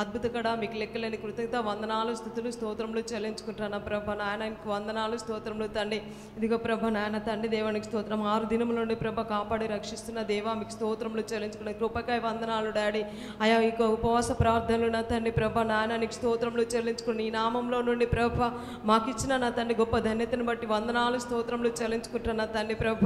అద్భుతకడ మీకు లెక్కలేని కృతజ్ఞత వందనాలు స్తుతులు స్తోత్రములు చెల్లించుకుంటున్నా ప్రభ నాయనకి వందనాలు స్తోత్రములు తండ్రి. ఇదిగో ప్రభ నాయన తండ్రి దేవునికి స్తోత్రం. 6 దినముల నుండి ప్రభ కాపాడి రక్షిస్తున్న దేవా మీకు స్తోత్రములు చెల్లించుకున్న కృపకాయ వందనాలు డాడీ. అయా ఇక ఉపవాస ప్రార్థనలు నా తండ్రి ప్రభ నాయన నీకు స్తోత్రములు చెల్లించుకుని ఈ నామంలో నుండి ప్రభ మాకు ఇచ్చిన నా తండ్రి గొప్ప ధన్యతను బట్టి వందనాలు స్తోత్రములు చెల్లించుకుంటున్నా తండ్రి ప్రభ.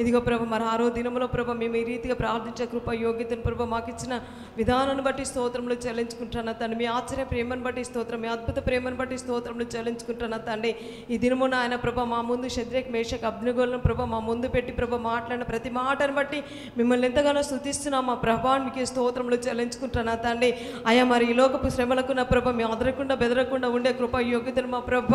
ఇదిగో ప్రభ మరి 6వ దినములో ప్రభ మేము ఈ రీతిగా ప్రార్థించే కృప యోగ్యతను ప్రభ మాకు ఇచ్చిన విధానాన్ని బట్టి స్తోత్రములు చెల్లించుకుంటున్నా తండ్రి. మీ ఆశ్చర్య ప్రేమను బట్టి స్తోత్రం, మీ అద్భుత ప్రేమను బట్టి స్తోత్రములు చెల్లించుకుంటున్నా తండ్రి. ఈ దినమున ఆయన ప్రభ మా ముందు షద్రక్ మేషక్ అబ్దెనెగోలను ప్రభ మా ముందు పెట్టి ప్రభ మాట్లాడిన ప్రతి మాటను బట్టి మిమ్మల్ని ఎంతగానో స్తుతిస్తున్నాం మా ప్రభా. మీకు స్తోత్రములు చెల్లించుకుంటున్నా తండ్రి. అయా మరి ఈ లోకపు శ్రమలకు నా ప్రభ మేము అదరకుండా బెదరకుండా ఉండే కృప యోగ్యతను మా ప్రభ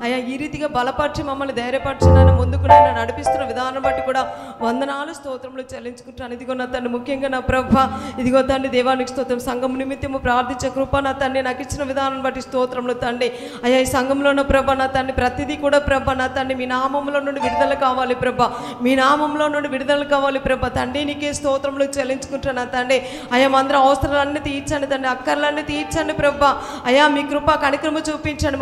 అయా ఈ రీతిగా బలపరిచి మమ్మల్ని ధైర్యపరిచి నన్ను ముందుకు నడిపిస్తున్న విధానం బట్టి కూడా వందనాలు స్తోత్రం స్తోత్రములు చెల్లించుకుంటాను. ఇదిగో నా తండ్రి ముఖ్యంగా నా ప్రభ ఇదిగో తండ్రి దేవానికి స్తోత్రం. సంఘం నిమిత్తము ప్రార్థించే కృప నా తండ్రి నాకు ఇచ్చిన విధానం బట్టి స్తోత్రములు తండ్రి. అయ్యా ఈ సంఘంలో ఉన్న ప్రభ నా తండ్రి ప్రతిదీ కూడా ప్రభ నా తండ్రి మీ నామంలో నుండి విడుదల కావాలి ప్రభ, మీ నామంలో నుండి విడుదల కావాలి ప్రభ తండ్రి. నీకే స్తోత్రములు చెల్లించుకుంటాను నా తండ్రి. అయ్యా అందరూ అవసరాలన్నీ తీర్చండి తండ్రి, అక్కర్లన్నీ తీర్చండి ప్రభ. అయ్యా మీ కృప కనికరము చూపించండి.